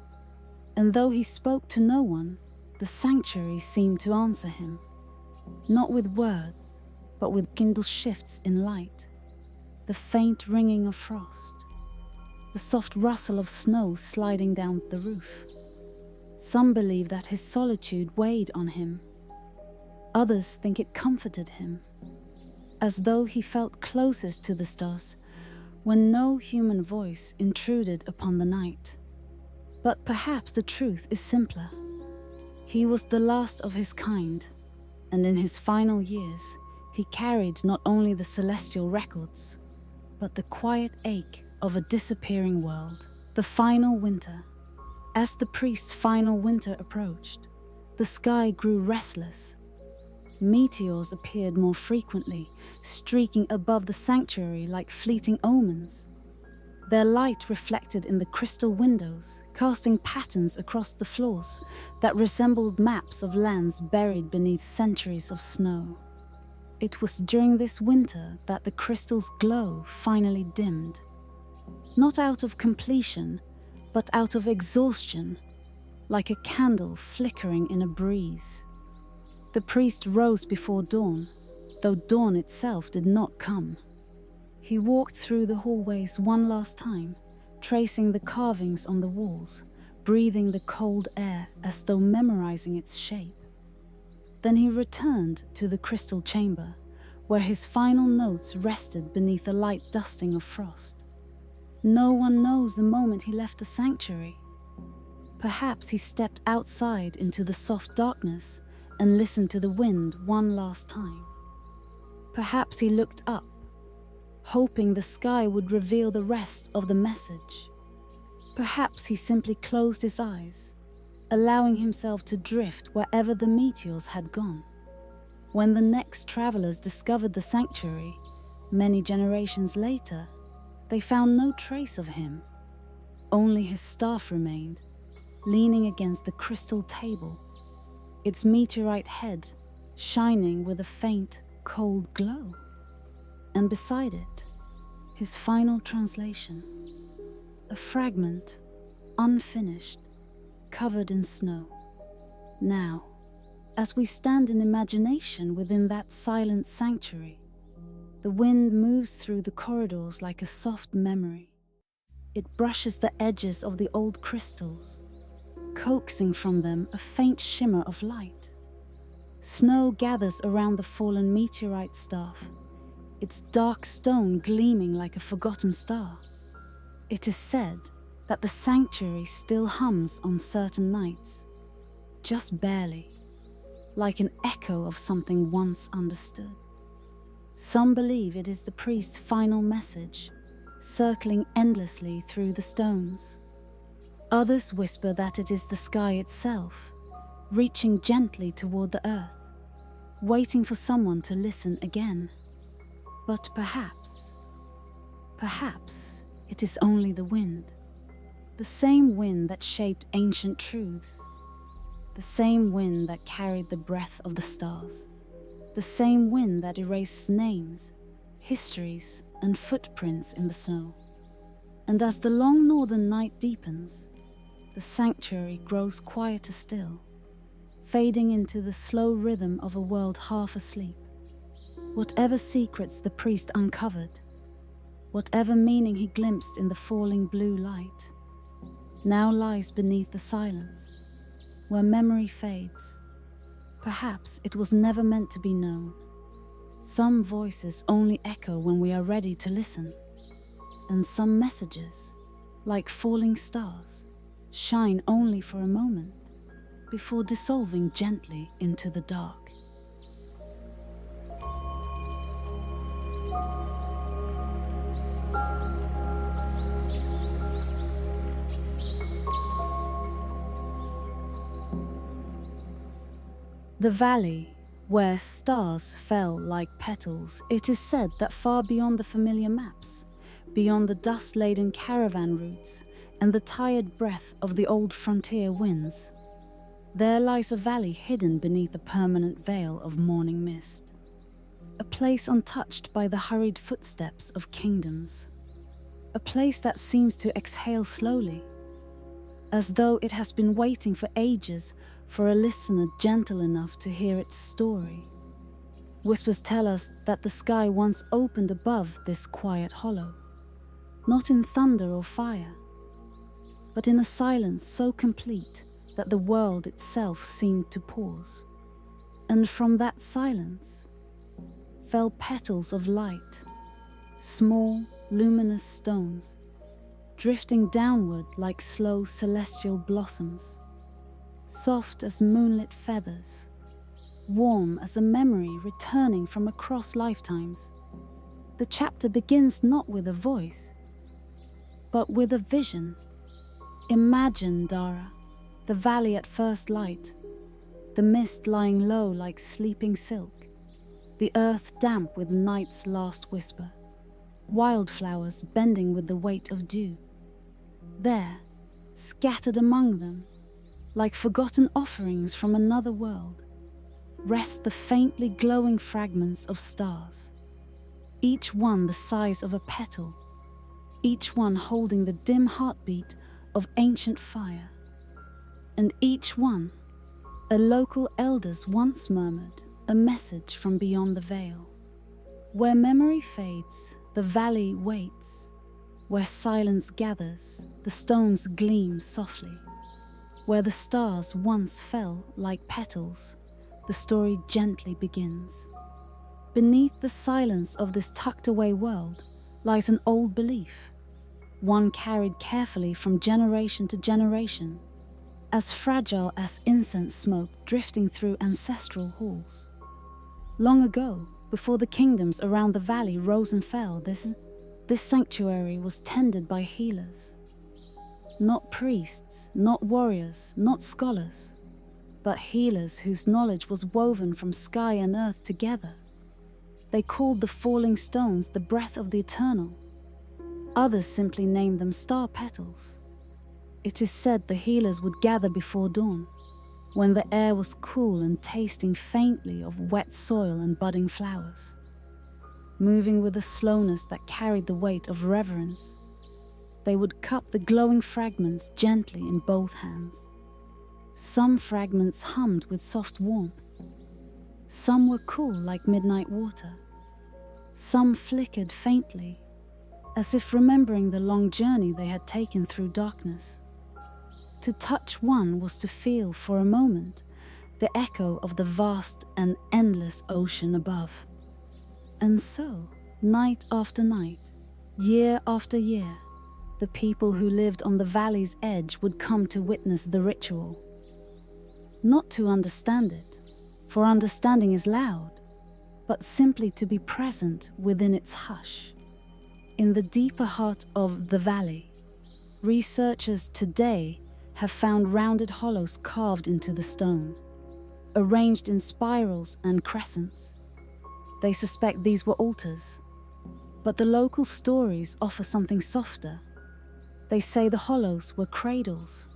And though he spoke to no one, the sanctuary seemed to answer him, not with words, but with kindled shifts in light, the faint ringing of frost, the soft rustle of snow sliding down the roof. Some believe that his solitude weighed on him. Others think it comforted him, as though he felt closest to the stars when no human voice intruded upon the night. But perhaps the truth is simpler. He was the last of his kind, and in his final years, he carried not only the celestial records, but the quiet ache of a disappearing world. The final winter. As the priest's final winter approached, the sky grew restless. Meteors appeared more frequently, streaking above the sanctuary like fleeting omens. Their light reflected in the crystal windows, casting patterns across the floors that resembled maps of lands buried beneath centuries of snow. It was during this winter that the crystal's glow finally dimmed. Not out of completion, but out of exhaustion, like a candle flickering in a breeze. The priest rose before dawn, though dawn itself did not come. He walked through the hallways one last time, tracing the carvings on the walls, breathing the cold air as though memorizing its shape. Then he returned to the crystal chamber, where his final notes rested beneath a light dusting of frost. No one knows the moment he left the sanctuary. Perhaps he stepped outside into the soft darkness and listened to the wind one last time. Perhaps he looked up, hoping the sky would reveal the rest of the message. Perhaps he simply closed his eyes, allowing himself to drift wherever the meteors had gone. When the next travelers discovered the sanctuary, many generations later, they found no trace of him. Only his staff remained, leaning against the crystal table, its meteorite head shining with a faint, cold glow. And beside it, his final translation, a fragment, unfinished, covered in snow. Now, as we stand in imagination within that silent sanctuary, the wind moves through the corridors like a soft memory. It brushes the edges of the old crystals, coaxing from them a faint shimmer of light. Snow gathers around the fallen meteorite staff, its dark stone gleaming like a forgotten star. It is said that the sanctuary still hums on certain nights, just barely, like an echo of something once understood. Some believe it is the priest's final message, circling endlessly through the stones. Others whisper that it is the sky itself, reaching gently toward the earth, waiting for someone to listen again. But perhaps it is only the wind. The same wind that shaped ancient truths. The same wind that carried the breath of the stars. The same wind that erases names, histories, and footprints in the snow. And as the long northern night deepens, the sanctuary grows quieter still, fading into the slow rhythm of a world half asleep. Whatever secrets the priest uncovered, whatever meaning he glimpsed in the falling blue light, now lies beneath the silence, where memory fades. Perhaps it was never meant to be known. Some voices only echo when we are ready to listen, and some messages, like falling stars, shine only for a moment before dissolving gently into the dark. The valley, where stars fell like petals, it is said that far beyond the familiar maps, beyond the dust-laden caravan routes and the tired breath of the old frontier winds, there lies a valley hidden beneath a permanent veil of morning mist. A place untouched by the hurried footsteps of kingdoms. A place that seems to exhale slowly, as though it has been waiting for ages for a listener gentle enough to hear its story. Whispers tell us that the sky once opened above this quiet hollow, not in thunder or fire, but in a silence so complete that the world itself seemed to pause. And from that silence fell petals of light, small, luminous stones, drifting downward like slow celestial blossoms, soft as moonlit feathers, warm as a memory returning from across lifetimes. The chapter begins not with a voice, but with a vision. Imagine, Dara, the valley at first light, the mist lying low like sleeping silk, the earth damp with night's last whisper, wildflowers bending with the weight of dew. There, scattered among them, like forgotten offerings from another world, rest the faintly glowing fragments of stars, each one the size of a petal, each one holding the dim heartbeat of ancient fire, and each one, a local elders once murmured, a message from beyond the veil. Where memory fades, the valley waits. Where silence gathers, the stones gleam softly. Where the stars once fell like petals, the story gently begins. Beneath the silence of this tucked-away world lies an old belief, one carried carefully from generation to generation, as fragile as incense smoke drifting through ancestral halls. Long ago, before the kingdoms around the valley rose and fell, this sanctuary was tended by healers. Not priests, not warriors, not scholars, but healers whose knowledge was woven from sky and earth together. They called the falling stones the breath of the eternal. Others simply named them star petals. It is said the healers would gather before dawn, when the air was cool and tasting faintly of wet soil and budding flowers. Moving with a slowness that carried the weight of reverence, they would cup the glowing fragments gently in both hands. Some fragments hummed with soft warmth. Some were cool like midnight water. Some flickered faintly, as if remembering the long journey they had taken through darkness. To touch one was to feel for a moment the echo of the vast and endless ocean above. And so, night after night, year after year, the people who lived on the valley's edge would come to witness the ritual. Not to understand it, for understanding is loud, but simply to be present within its hush. In the deeper heart of the valley, researchers today have found rounded hollows carved into the stone, arranged in spirals and crescents. They suspect these were altars, but the local stories offer something softer. They say the hollows were cradles,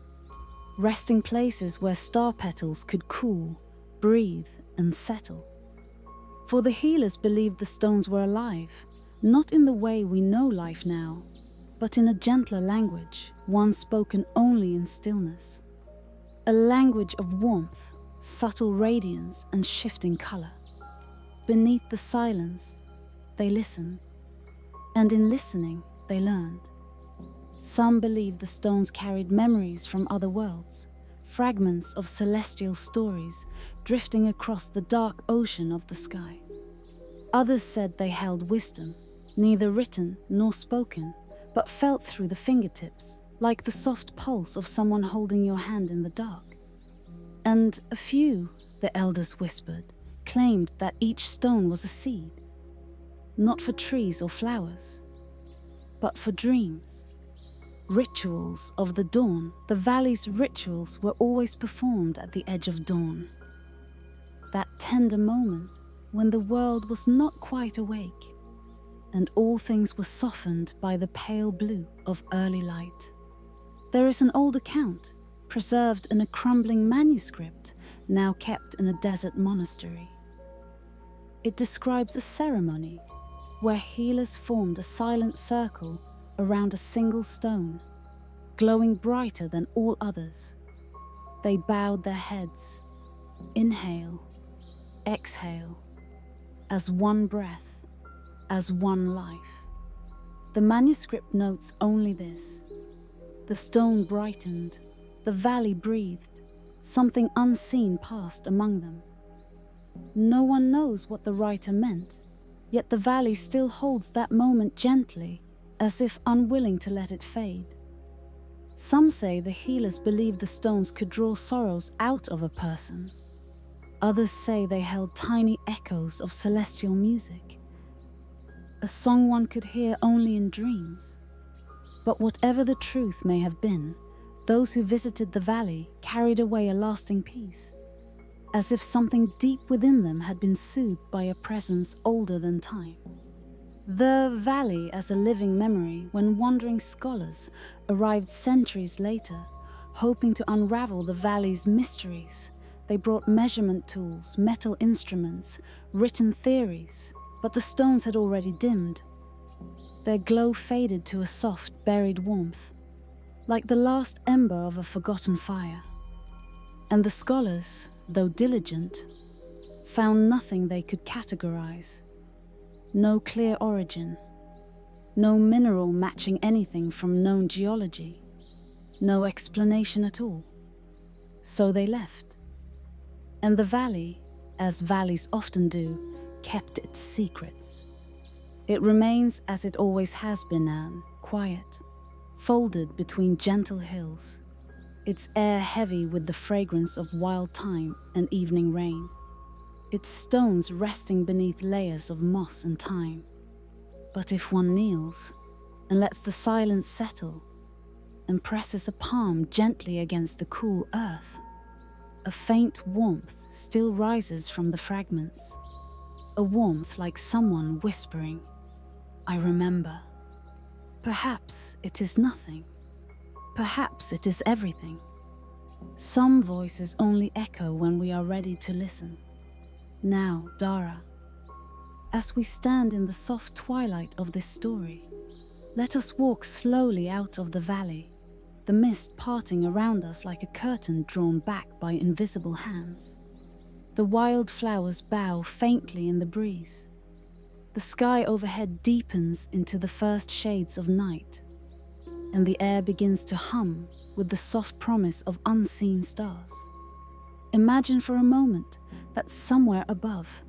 resting places where star petals could cool, breathe, and settle. For the healers believed the stones were alive, not in the way we know life now, but in a gentler language, one spoken only in stillness. A language of warmth, subtle radiance, and shifting color. Beneath the silence, they listened, and in listening, they learned. Some believed the stones carried memories from other worlds, fragments of celestial stories drifting across the dark ocean of the sky. Others said they held wisdom, neither written nor spoken, but felt through the fingertips, like the soft pulse of someone holding your hand in the dark. And a few, the elders whispered, claimed that each stone was a seed, not for trees or flowers, but for dreams. Rituals of the dawn, the valley's rituals were always performed at the edge of dawn. That tender moment when the world was not quite awake, and all things were softened by the pale blue of early light. There is an old account, preserved in a crumbling manuscript, now kept in a desert monastery. It describes a ceremony where healers formed a silent circle around a single stone, glowing brighter than all others. They bowed their heads, inhale, exhale, as one breath, as one life. The manuscript notes only this. The stone brightened, the valley breathed, something unseen passed among them. No one knows what the writer meant, yet the valley still holds that moment gently, as if unwilling to let it fade. Some say the healers believed the stones could draw sorrows out of a person. Others say they held tiny echoes of celestial music, a song one could hear only in dreams. But whatever the truth may have been, those who visited the valley carried away a lasting peace, as if something deep within them had been soothed by a presence older than time. The valley as a living memory when wandering scholars arrived centuries later, hoping to unravel the valley's mysteries. They brought measurement tools, metal instruments, written theories, but the stones had already dimmed. Their glow faded to a soft, buried warmth, like the last ember of a forgotten fire. And the scholars, though diligent, found nothing they could categorize. No clear origin, no mineral matching anything from known geology, no explanation at all. So they left. And the valley, as valleys often do, kept its secrets. It remains as it always has been, Anne, quiet, folded between gentle hills, its air heavy with the fragrance of wild thyme and evening rain, its stones resting beneath layers of moss and thyme. But if one kneels and lets the silence settle and presses a palm gently against the cool earth, a faint warmth still rises from the fragments, a warmth like someone whispering, "I remember." Perhaps it is nothing, Perhaps it is everything. Some voices only echo when we are ready to listen. Now, Dara, as we stand in the soft twilight of this story, let us walk slowly out of the valley, the mist parting around us like a curtain drawn back by invisible hands. The wildflowers bow faintly in the breeze. The sky overhead deepens into the first shades of night, and the air begins to hum with the soft promise of unseen stars. Imagine for a moment that somewhere above,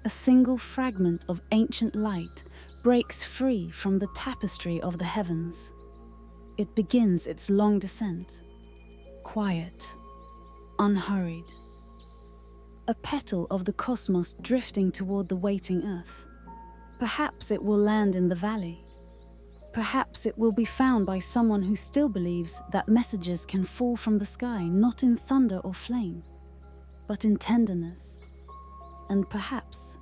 a single fragment of ancient light breaks free from the tapestry of the heavens. It begins its long descent, quiet, unhurried. A petal of the cosmos drifting toward the waiting earth. Perhaps it will land in the valley. Perhaps it will be found by someone who still believes that messages can fall from the sky not in thunder or flame, but in tenderness. And perhaps,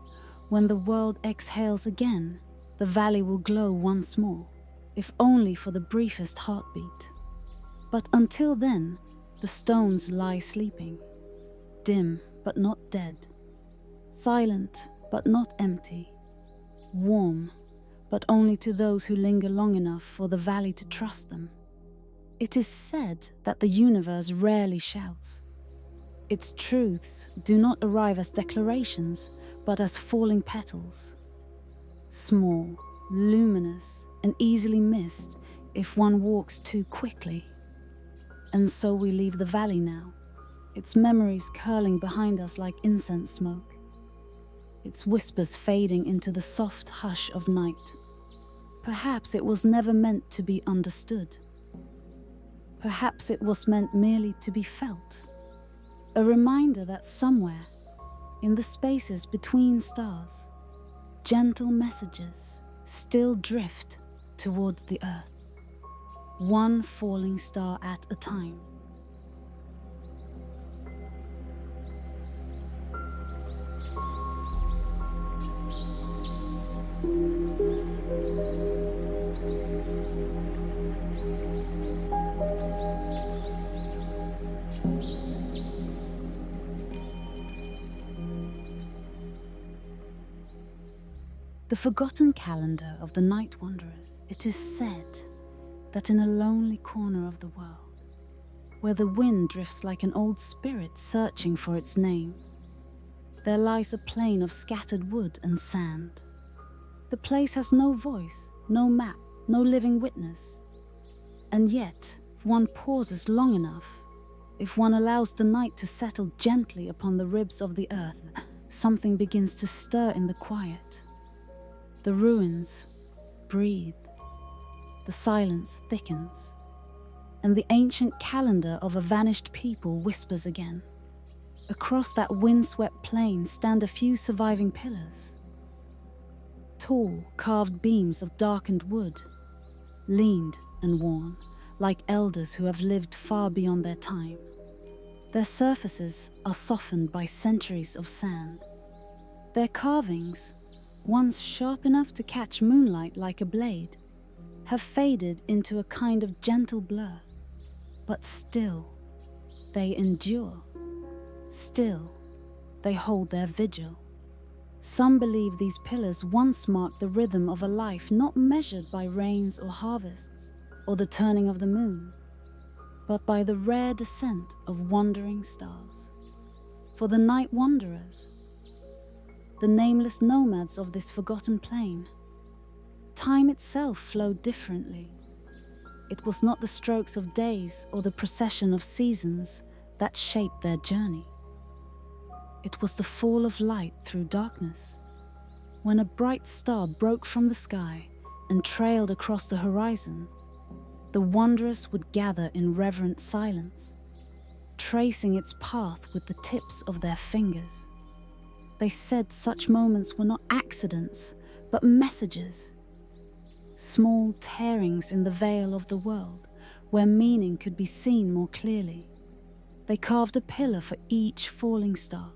when the world exhales again, the valley will glow once more, if only for the briefest heartbeat. But until then, the stones lie sleeping, dim but not dead, silent but not empty, warm but only to those who linger long enough for the valley to trust them. It is said that the universe rarely shouts. Its truths do not arrive as declarations, but as falling petals. Small, luminous, and easily missed if one walks too quickly. And so we leave the valley now, its memories curling behind us like incense smoke, its whispers fading into the soft hush of night. Perhaps it was never meant to be understood. Perhaps it was meant merely to be felt. A reminder that somewhere, in the spaces between stars, gentle messages still drift towards the earth, one falling star at a time. The forgotten calendar of the night wanderers, it is said that in a lonely corner of the world, where the wind drifts like an old spirit searching for its name, there lies a plain of scattered wood and sand. The place has no voice, no map, no living witness. And yet, if one pauses long enough, if one allows the night to settle gently upon the ribs of the earth, something begins to stir in the quiet. The ruins breathe, the silence thickens, and the ancient calendar of a vanished people whispers again. Across that windswept plain stand a few surviving pillars. Tall, carved beams of darkened wood, leaned and worn, like elders who have lived far beyond their time. Their surfaces are softened by centuries of sand. Their carvings, once sharp enough to catch moonlight like a blade, have faded into a kind of gentle blur. But still, they endure. Still, they hold their vigil. Some believe these pillars once marked the rhythm of a life not measured by rains or harvests, or the turning of the moon, but by the rare descent of wandering stars. For the night wanderers, the nameless nomads of this forgotten plain, time itself flowed differently. It was not the strokes of days or the procession of seasons that shaped their journey. It was the fall of light through darkness. When a bright star broke from the sky and trailed across the horizon, the wanderers would gather in reverent silence, tracing its path with the tips of their fingers. They said such moments were not accidents, but messages. Small tearings in the veil of the world, where meaning could be seen more clearly. They carved a pillar for each falling star.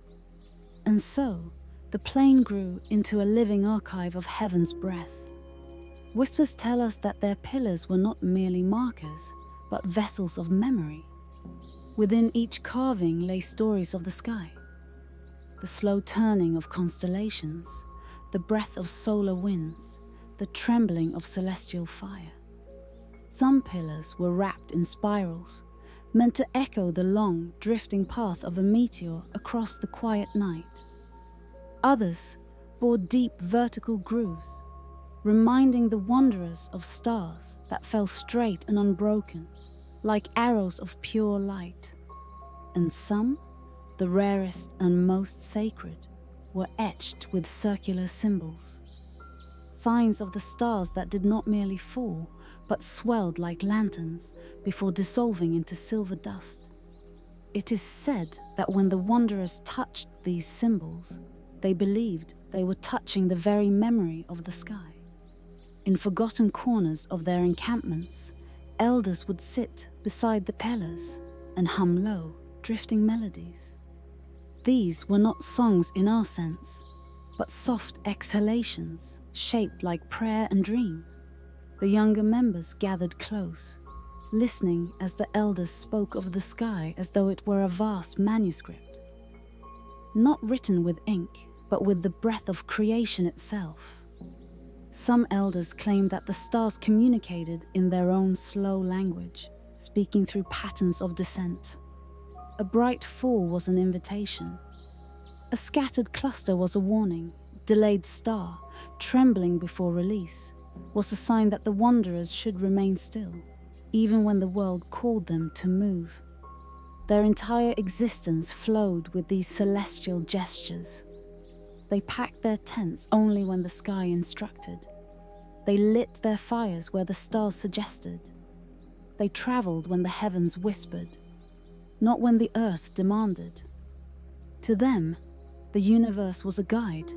And so, the plain grew into a living archive of heaven's breath. Whispers tell us that their pillars were not merely markers, but vessels of memory. Within each carving lay stories of the sky, the slow turning of constellations, the breath of solar winds, the trembling of celestial fire. Some pillars were wrapped in spirals, meant to echo the long, drifting path of a meteor across the quiet night. Others bore deep vertical grooves, reminding the wanderers of stars that fell straight and unbroken, like arrows of pure light. And some, the rarest and most sacred, were etched with circular symbols, signs of the stars that did not merely fall, but swelled like lanterns before dissolving into silver dust. It is said that when the wanderers touched these symbols, they believed they were touching the very memory of the sky. In forgotten corners of their encampments, elders would sit beside the pillars and hum low, drifting melodies. These were not songs in our sense, but soft exhalations shaped like prayer and dream. The younger members gathered close, listening as the elders spoke of the sky as though it were a vast manuscript, not written with ink, but with the breath of creation itself. Some elders claimed that the stars communicated in their own slow language, speaking through patterns of descent. A bright fall was an invitation. A scattered cluster was a warning. Delayed star, trembling before release, was a sign that the wanderers should remain still, even when the world called them to move. Their entire existence flowed with these celestial gestures. They packed their tents only when the sky instructed. They lit their fires where the stars suggested. They traveled when the heavens whispered, not when the earth demanded. To them, the universe was a guide,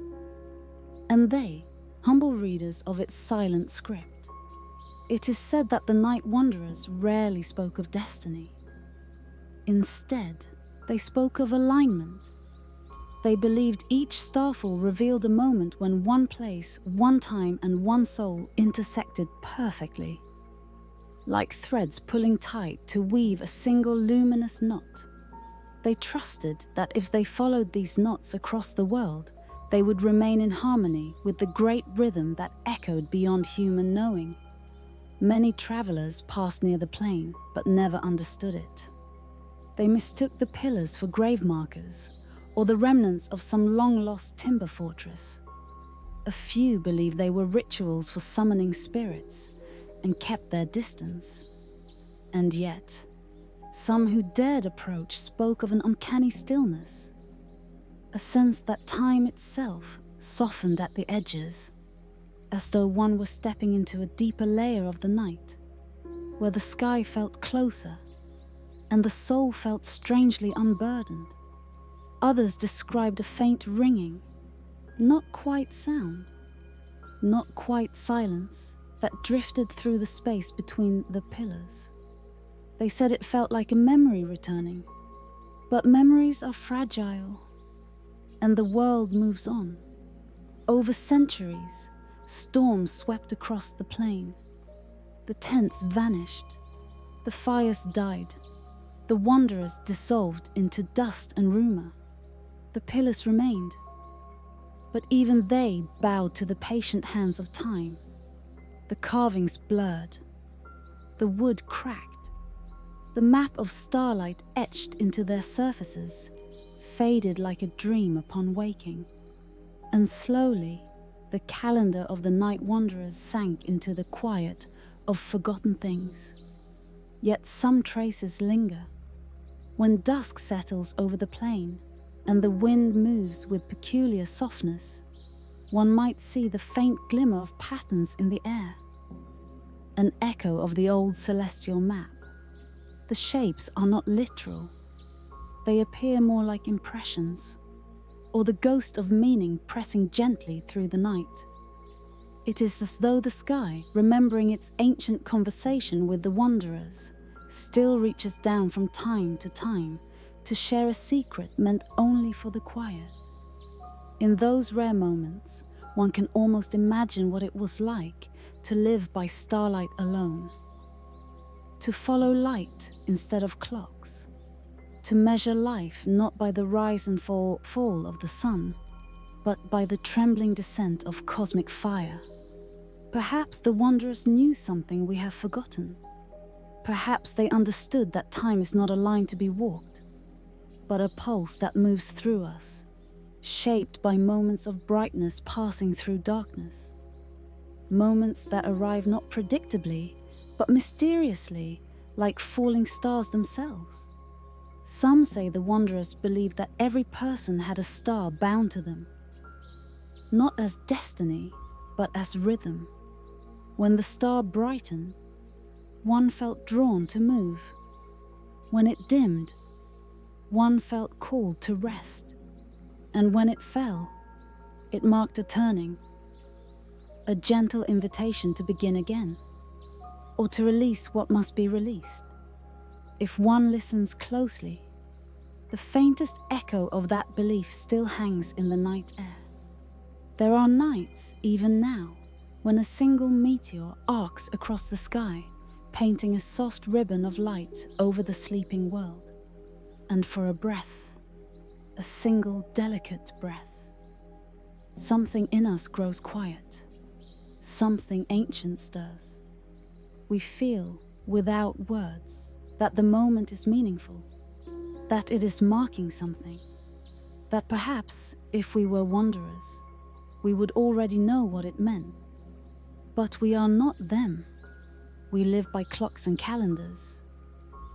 and they, humble readers of its silent script. It is said that the night wanderers rarely spoke of destiny. Instead, they spoke of alignment. They believed each starfall revealed a moment when one place, one time, and one soul intersected perfectly, like threads pulling tight to weave a single luminous knot. They trusted that if they followed these knots across the world, they would remain in harmony with the great rhythm that echoed beyond human knowing. Many travelers passed near the plain, but never understood it. They mistook the pillars for grave markers, or the remnants of some long-lost timber fortress. A few believed they were rituals for summoning spirits, and kept their distance. And yet, some who dared approach spoke of an uncanny stillness, a sense that time itself softened at the edges, as though one were stepping into a deeper layer of the night, where the sky felt closer and the soul felt strangely unburdened. Others described a faint ringing, not quite sound, not quite silence, that drifted through the space between the pillars. They said it felt like a memory returning, but memories are fragile, and the world moves on. Over centuries, storms swept across the plain. The tents vanished, the fires died, the wanderers dissolved into dust and rumor. The pillars remained, but even they bowed to the patient hands of time. The carvings blurred, the wood cracked, the map of starlight etched into their surfaces faded like a dream upon waking, and slowly the calendar of the night wanderers sank into the quiet of forgotten things. Yet some traces linger. When dusk settles over the plain and the wind moves with peculiar softness, one might see the faint glimmer of patterns in the air, an echo of the old celestial map. The shapes are not literal. They appear more like impressions, or the ghost of meaning pressing gently through the night. It is as though the sky, remembering its ancient conversation with the wanderers, still reaches down from time to share a secret meant only for the quiet. In those rare moments, one can almost imagine what it was like to live by starlight alone. to follow light instead of clocks, to measure life not by the rise and fall of the sun, but by the trembling descent of cosmic fire. Perhaps the wanderers knew something we have forgotten. Perhaps they understood that time is not a line to be walked, but a pulse that moves through us, shaped by moments of brightness passing through darkness. Moments that arrive not predictably, but mysteriously, like falling stars themselves. Some say the wanderers believed that every person had a star bound to them, not as destiny, but as rhythm. When the star brightened, one felt drawn to move. When it dimmed, one felt called to rest. And when it fell, it marked a turning, a gentle invitation to begin again, or to release what must be released. If one listens closely, the faintest echo of that belief still hangs in the night air. There are nights, even now, when a single meteor arcs across the sky, painting a soft ribbon of light over the sleeping world. And for a breath, a single delicate breath, something in us grows quiet, something ancient stirs. We feel, without words, that the moment is meaningful, that it is marking something, that perhaps, if we were wanderers, we would already know what it meant. But we are not them. We live by clocks and calendars,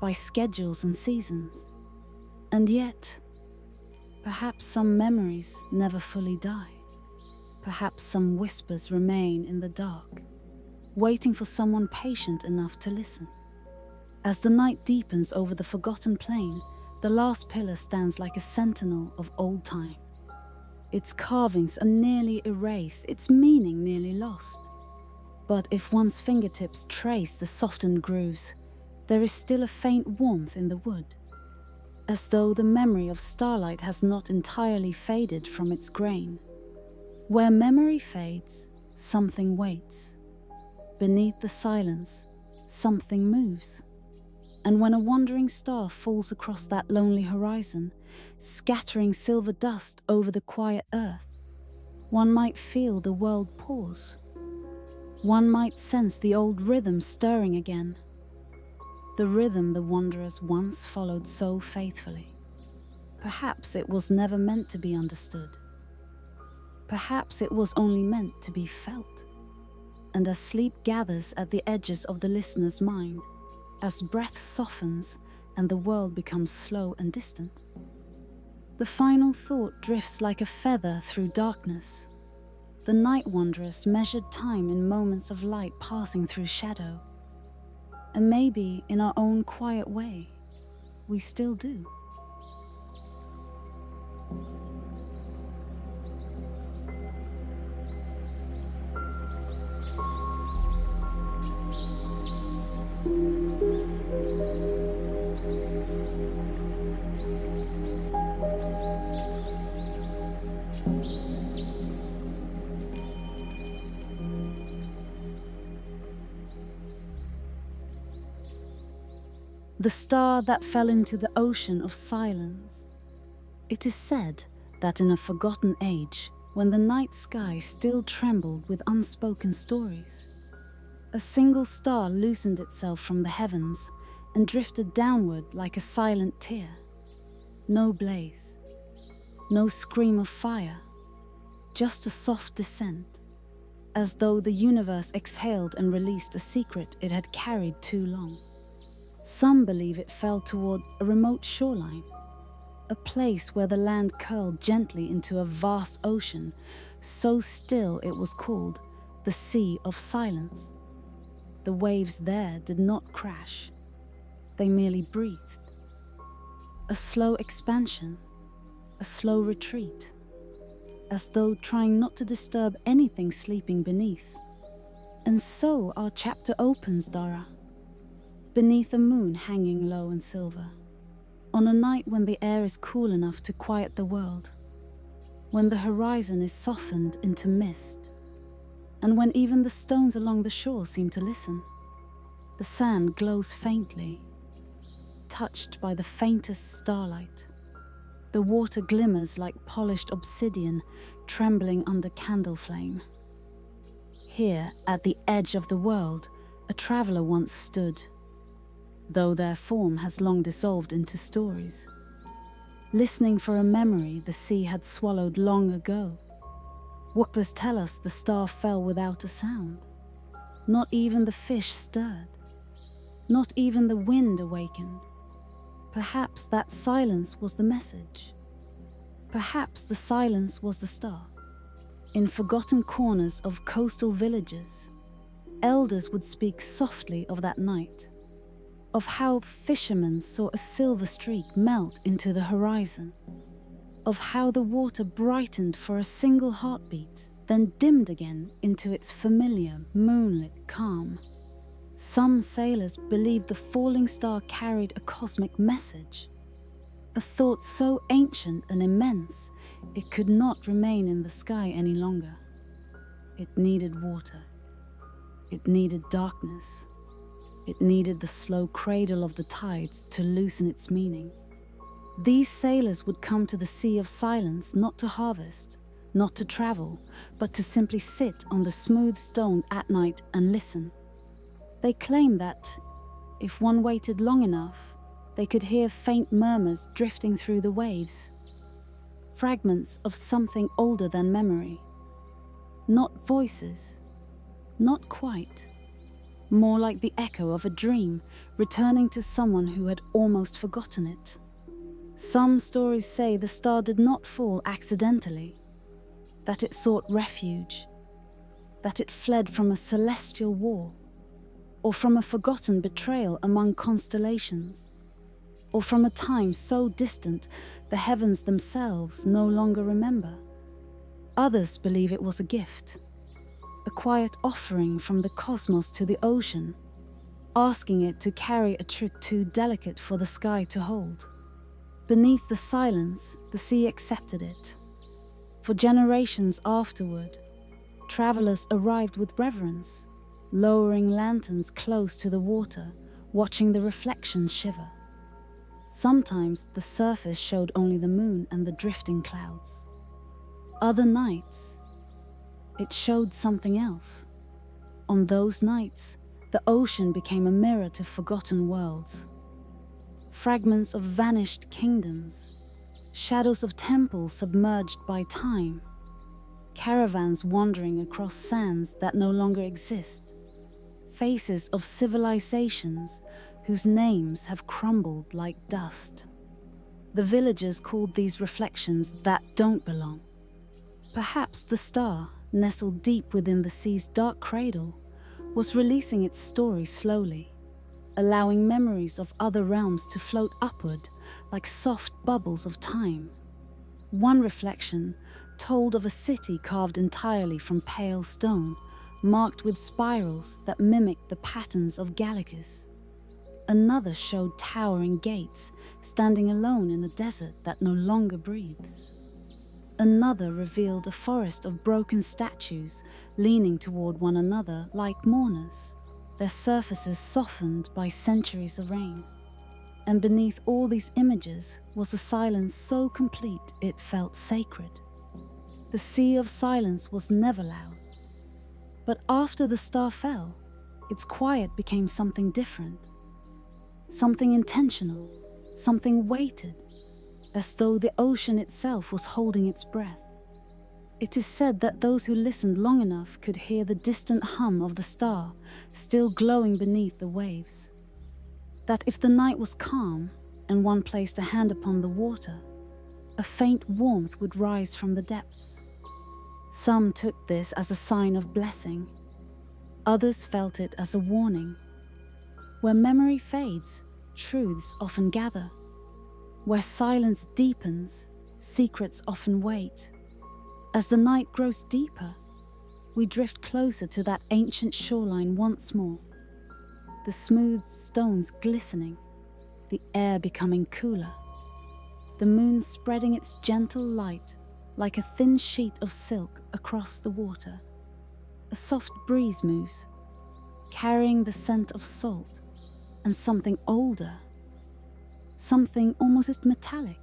by schedules and seasons. And yet, perhaps some memories never fully die. Perhaps some whispers remain in the dark, waiting for someone patient enough to listen. As the night deepens over the forgotten plain, the last pillar stands like a sentinel of old time. Its carvings are nearly erased, its meaning nearly lost. But if one's fingertips trace the softened grooves, there is still a faint warmth in the wood, as though the memory of starlight has not entirely faded from its grain. Where memory fades, something waits. Beneath the silence, something moves. And when a wandering star falls across that lonely horizon, scattering silver dust over the quiet earth, one might feel the world pause. One might sense the old rhythm stirring again, the rhythm the wanderers once followed so faithfully. Perhaps it was never meant to be understood. Perhaps it was only meant to be felt. And as sleep gathers at the edges of the listener's mind, as breath softens and the world becomes slow and distant, the final thought drifts like a feather through darkness. The night wanderers measured time in moments of light passing through shadow. And maybe in our own quiet way, we still do. The star that fell into the ocean of silence. It is said that in a forgotten age, when the night sky still trembled with unspoken stories, a single star loosened itself from the heavens and drifted downward like a silent tear. No blaze, no scream of fire, just a soft descent, as though the universe exhaled and released a secret it had carried too long. Some believe it fell toward a remote shoreline, a place where the land curled gently into a vast ocean, so still it was called the Sea of Silence. The waves there did not crash, they merely breathed. A slow expansion, a slow retreat, as though trying not to disturb anything sleeping beneath. And so our chapter opens, Dara. Beneath a moon hanging low and silver, on a night when the air is cool enough to quiet the world, when the horizon is softened into mist, and when even the stones along the shore seem to listen. The sand glows faintly, touched by the faintest starlight. The water glimmers like polished obsidian trembling under candle flame. Here, at the edge of the world, a traveller once stood, though their form has long dissolved into stories. Listening for a memory the sea had swallowed long ago. Wukpas tell us the star fell without a sound. Not even the fish stirred. Not even the wind awakened. Perhaps that silence was the message. Perhaps the silence was the star. In forgotten corners of coastal villages, elders would speak softly of that night, of how fishermen saw a silver streak melt into the horizon, of how the water brightened for a single heartbeat, then dimmed again into its familiar moonlit calm. Some sailors believed the falling star carried a cosmic message, a thought so ancient and immense it could not remain in the sky any longer. It needed water. It needed darkness. It needed the slow cradle of the tides to loosen its meaning. These sailors would come to the Sea of Silence not to harvest, not to travel, but to simply sit on the smooth stone at night and listen. They claim that, if one waited long enough, they could hear faint murmurs drifting through the waves, fragments of something older than memory. Not voices, not quite, more like the echo of a dream returning to someone who had almost forgotten it. Some stories say the star did not fall accidentally, that it sought refuge, that it fled from a celestial war, or from a forgotten betrayal among constellations, or from a time so distant the heavens themselves no longer remember. Others believe it was a gift, a quiet offering from the cosmos to the ocean, asking it to carry a truth too delicate for the sky to hold. Beneath the silence, the sea accepted it. For generations afterward, travelers arrived with reverence, lowering lanterns close to the water, watching the reflections shiver. Sometimes the surface showed only the moon and the drifting clouds. Other nights, it showed something else. On those nights, the ocean became a mirror to forgotten worlds. Fragments of vanished kingdoms, shadows of temples submerged by time, caravans wandering across sands that no longer exist, faces of civilizations whose names have crumbled like dust. The villagers called these reflections that don't belong. Perhaps the star, nestled deep within the sea's dark cradle, was releasing its story slowly, allowing memories of other realms to float upward like soft bubbles of time. One reflection told of a city carved entirely from pale stone, marked with spirals that mimicked the patterns of galaxies. Another showed towering gates, standing alone in a desert that no longer breathes. Another revealed a forest of broken statues, leaning toward one another like mourners, their surfaces softened by centuries of rain. And beneath all these images was a silence so complete it felt sacred. The Sea of Silence was never loud. But after the star fell, its quiet became something different. Something intentional, something weighted, as though the ocean itself was holding its breath. It is said that those who listened long enough could hear the distant hum of the star still glowing beneath the waves. That if the night was calm and one placed a hand upon the water, a faint warmth would rise from the depths. Some took this as a sign of blessing. Others felt it as a warning. Where memory fades, truths often gather. Where silence deepens, secrets often wait. As the night grows deeper, we drift closer to that ancient shoreline once more. The smooth stones glistening, the air becoming cooler. The moon spreading its gentle light like a thin sheet of silk across the water. A soft breeze moves, carrying the scent of salt and something older, something almost metallic,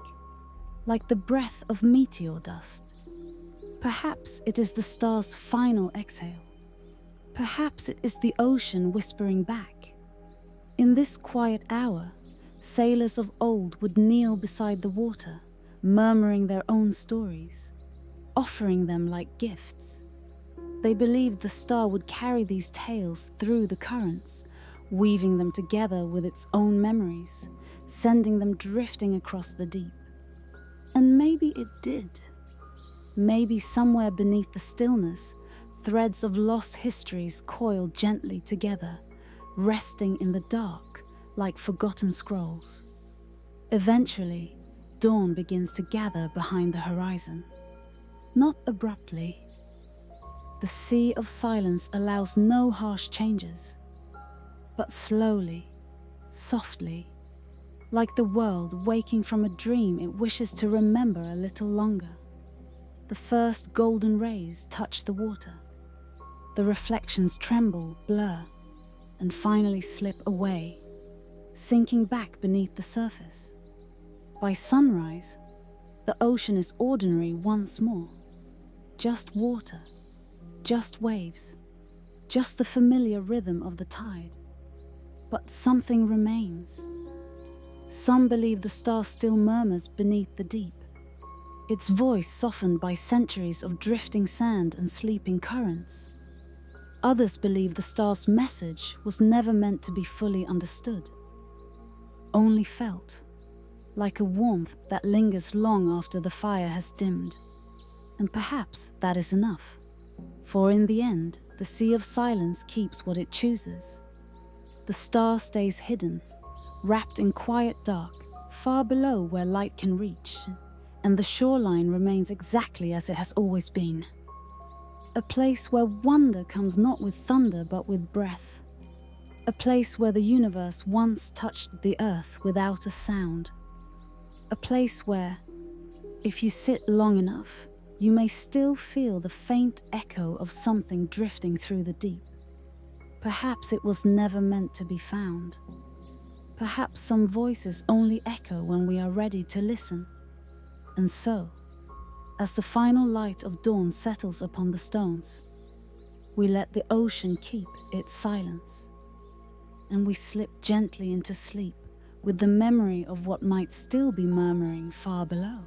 like the breath of meteor dust. Perhaps it is the star's final exhale. Perhaps it is the ocean whispering back. In this quiet hour, sailors of old would kneel beside the water, murmuring their own stories, offering them like gifts. They believed the star would carry these tales through the currents, weaving them together with its own memories, sending them drifting across the deep. And maybe it did. Maybe somewhere beneath the stillness, threads of lost histories coil gently together, resting in the dark like forgotten scrolls. Eventually, dawn begins to gather behind the horizon. Not abruptly. The sea of silence allows no harsh changes, but slowly, softly, like the world waking from a dream it wishes to remember a little longer. The first golden rays touch the water. The reflections tremble, blur, and finally slip away, sinking back beneath the surface. By sunrise, the ocean is ordinary once more. Just water, just waves, just the familiar rhythm of the tide. But something remains. Some believe the star still murmurs beneath the deep, its voice softened by centuries of drifting sand and sleeping currents. Others believe the star's message was never meant to be fully understood, only felt, like a warmth that lingers long after the fire has dimmed. And perhaps that is enough, for in the end, the sea of silence keeps what it chooses. The star stays hidden, wrapped in quiet dark, far below where light can reach, and the shoreline remains exactly as it has always been. A place where wonder comes not with thunder but with breath. A place where the universe once touched the earth without a sound. A place where, if you sit long enough, you may still feel the faint echo of something drifting through the deep. Perhaps it was never meant to be found. Perhaps some voices only echo when we are ready to listen. And so, as the final light of dawn settles upon the stones, we let the ocean keep its silence, and we slip gently into sleep with the memory of what might still be murmuring far below.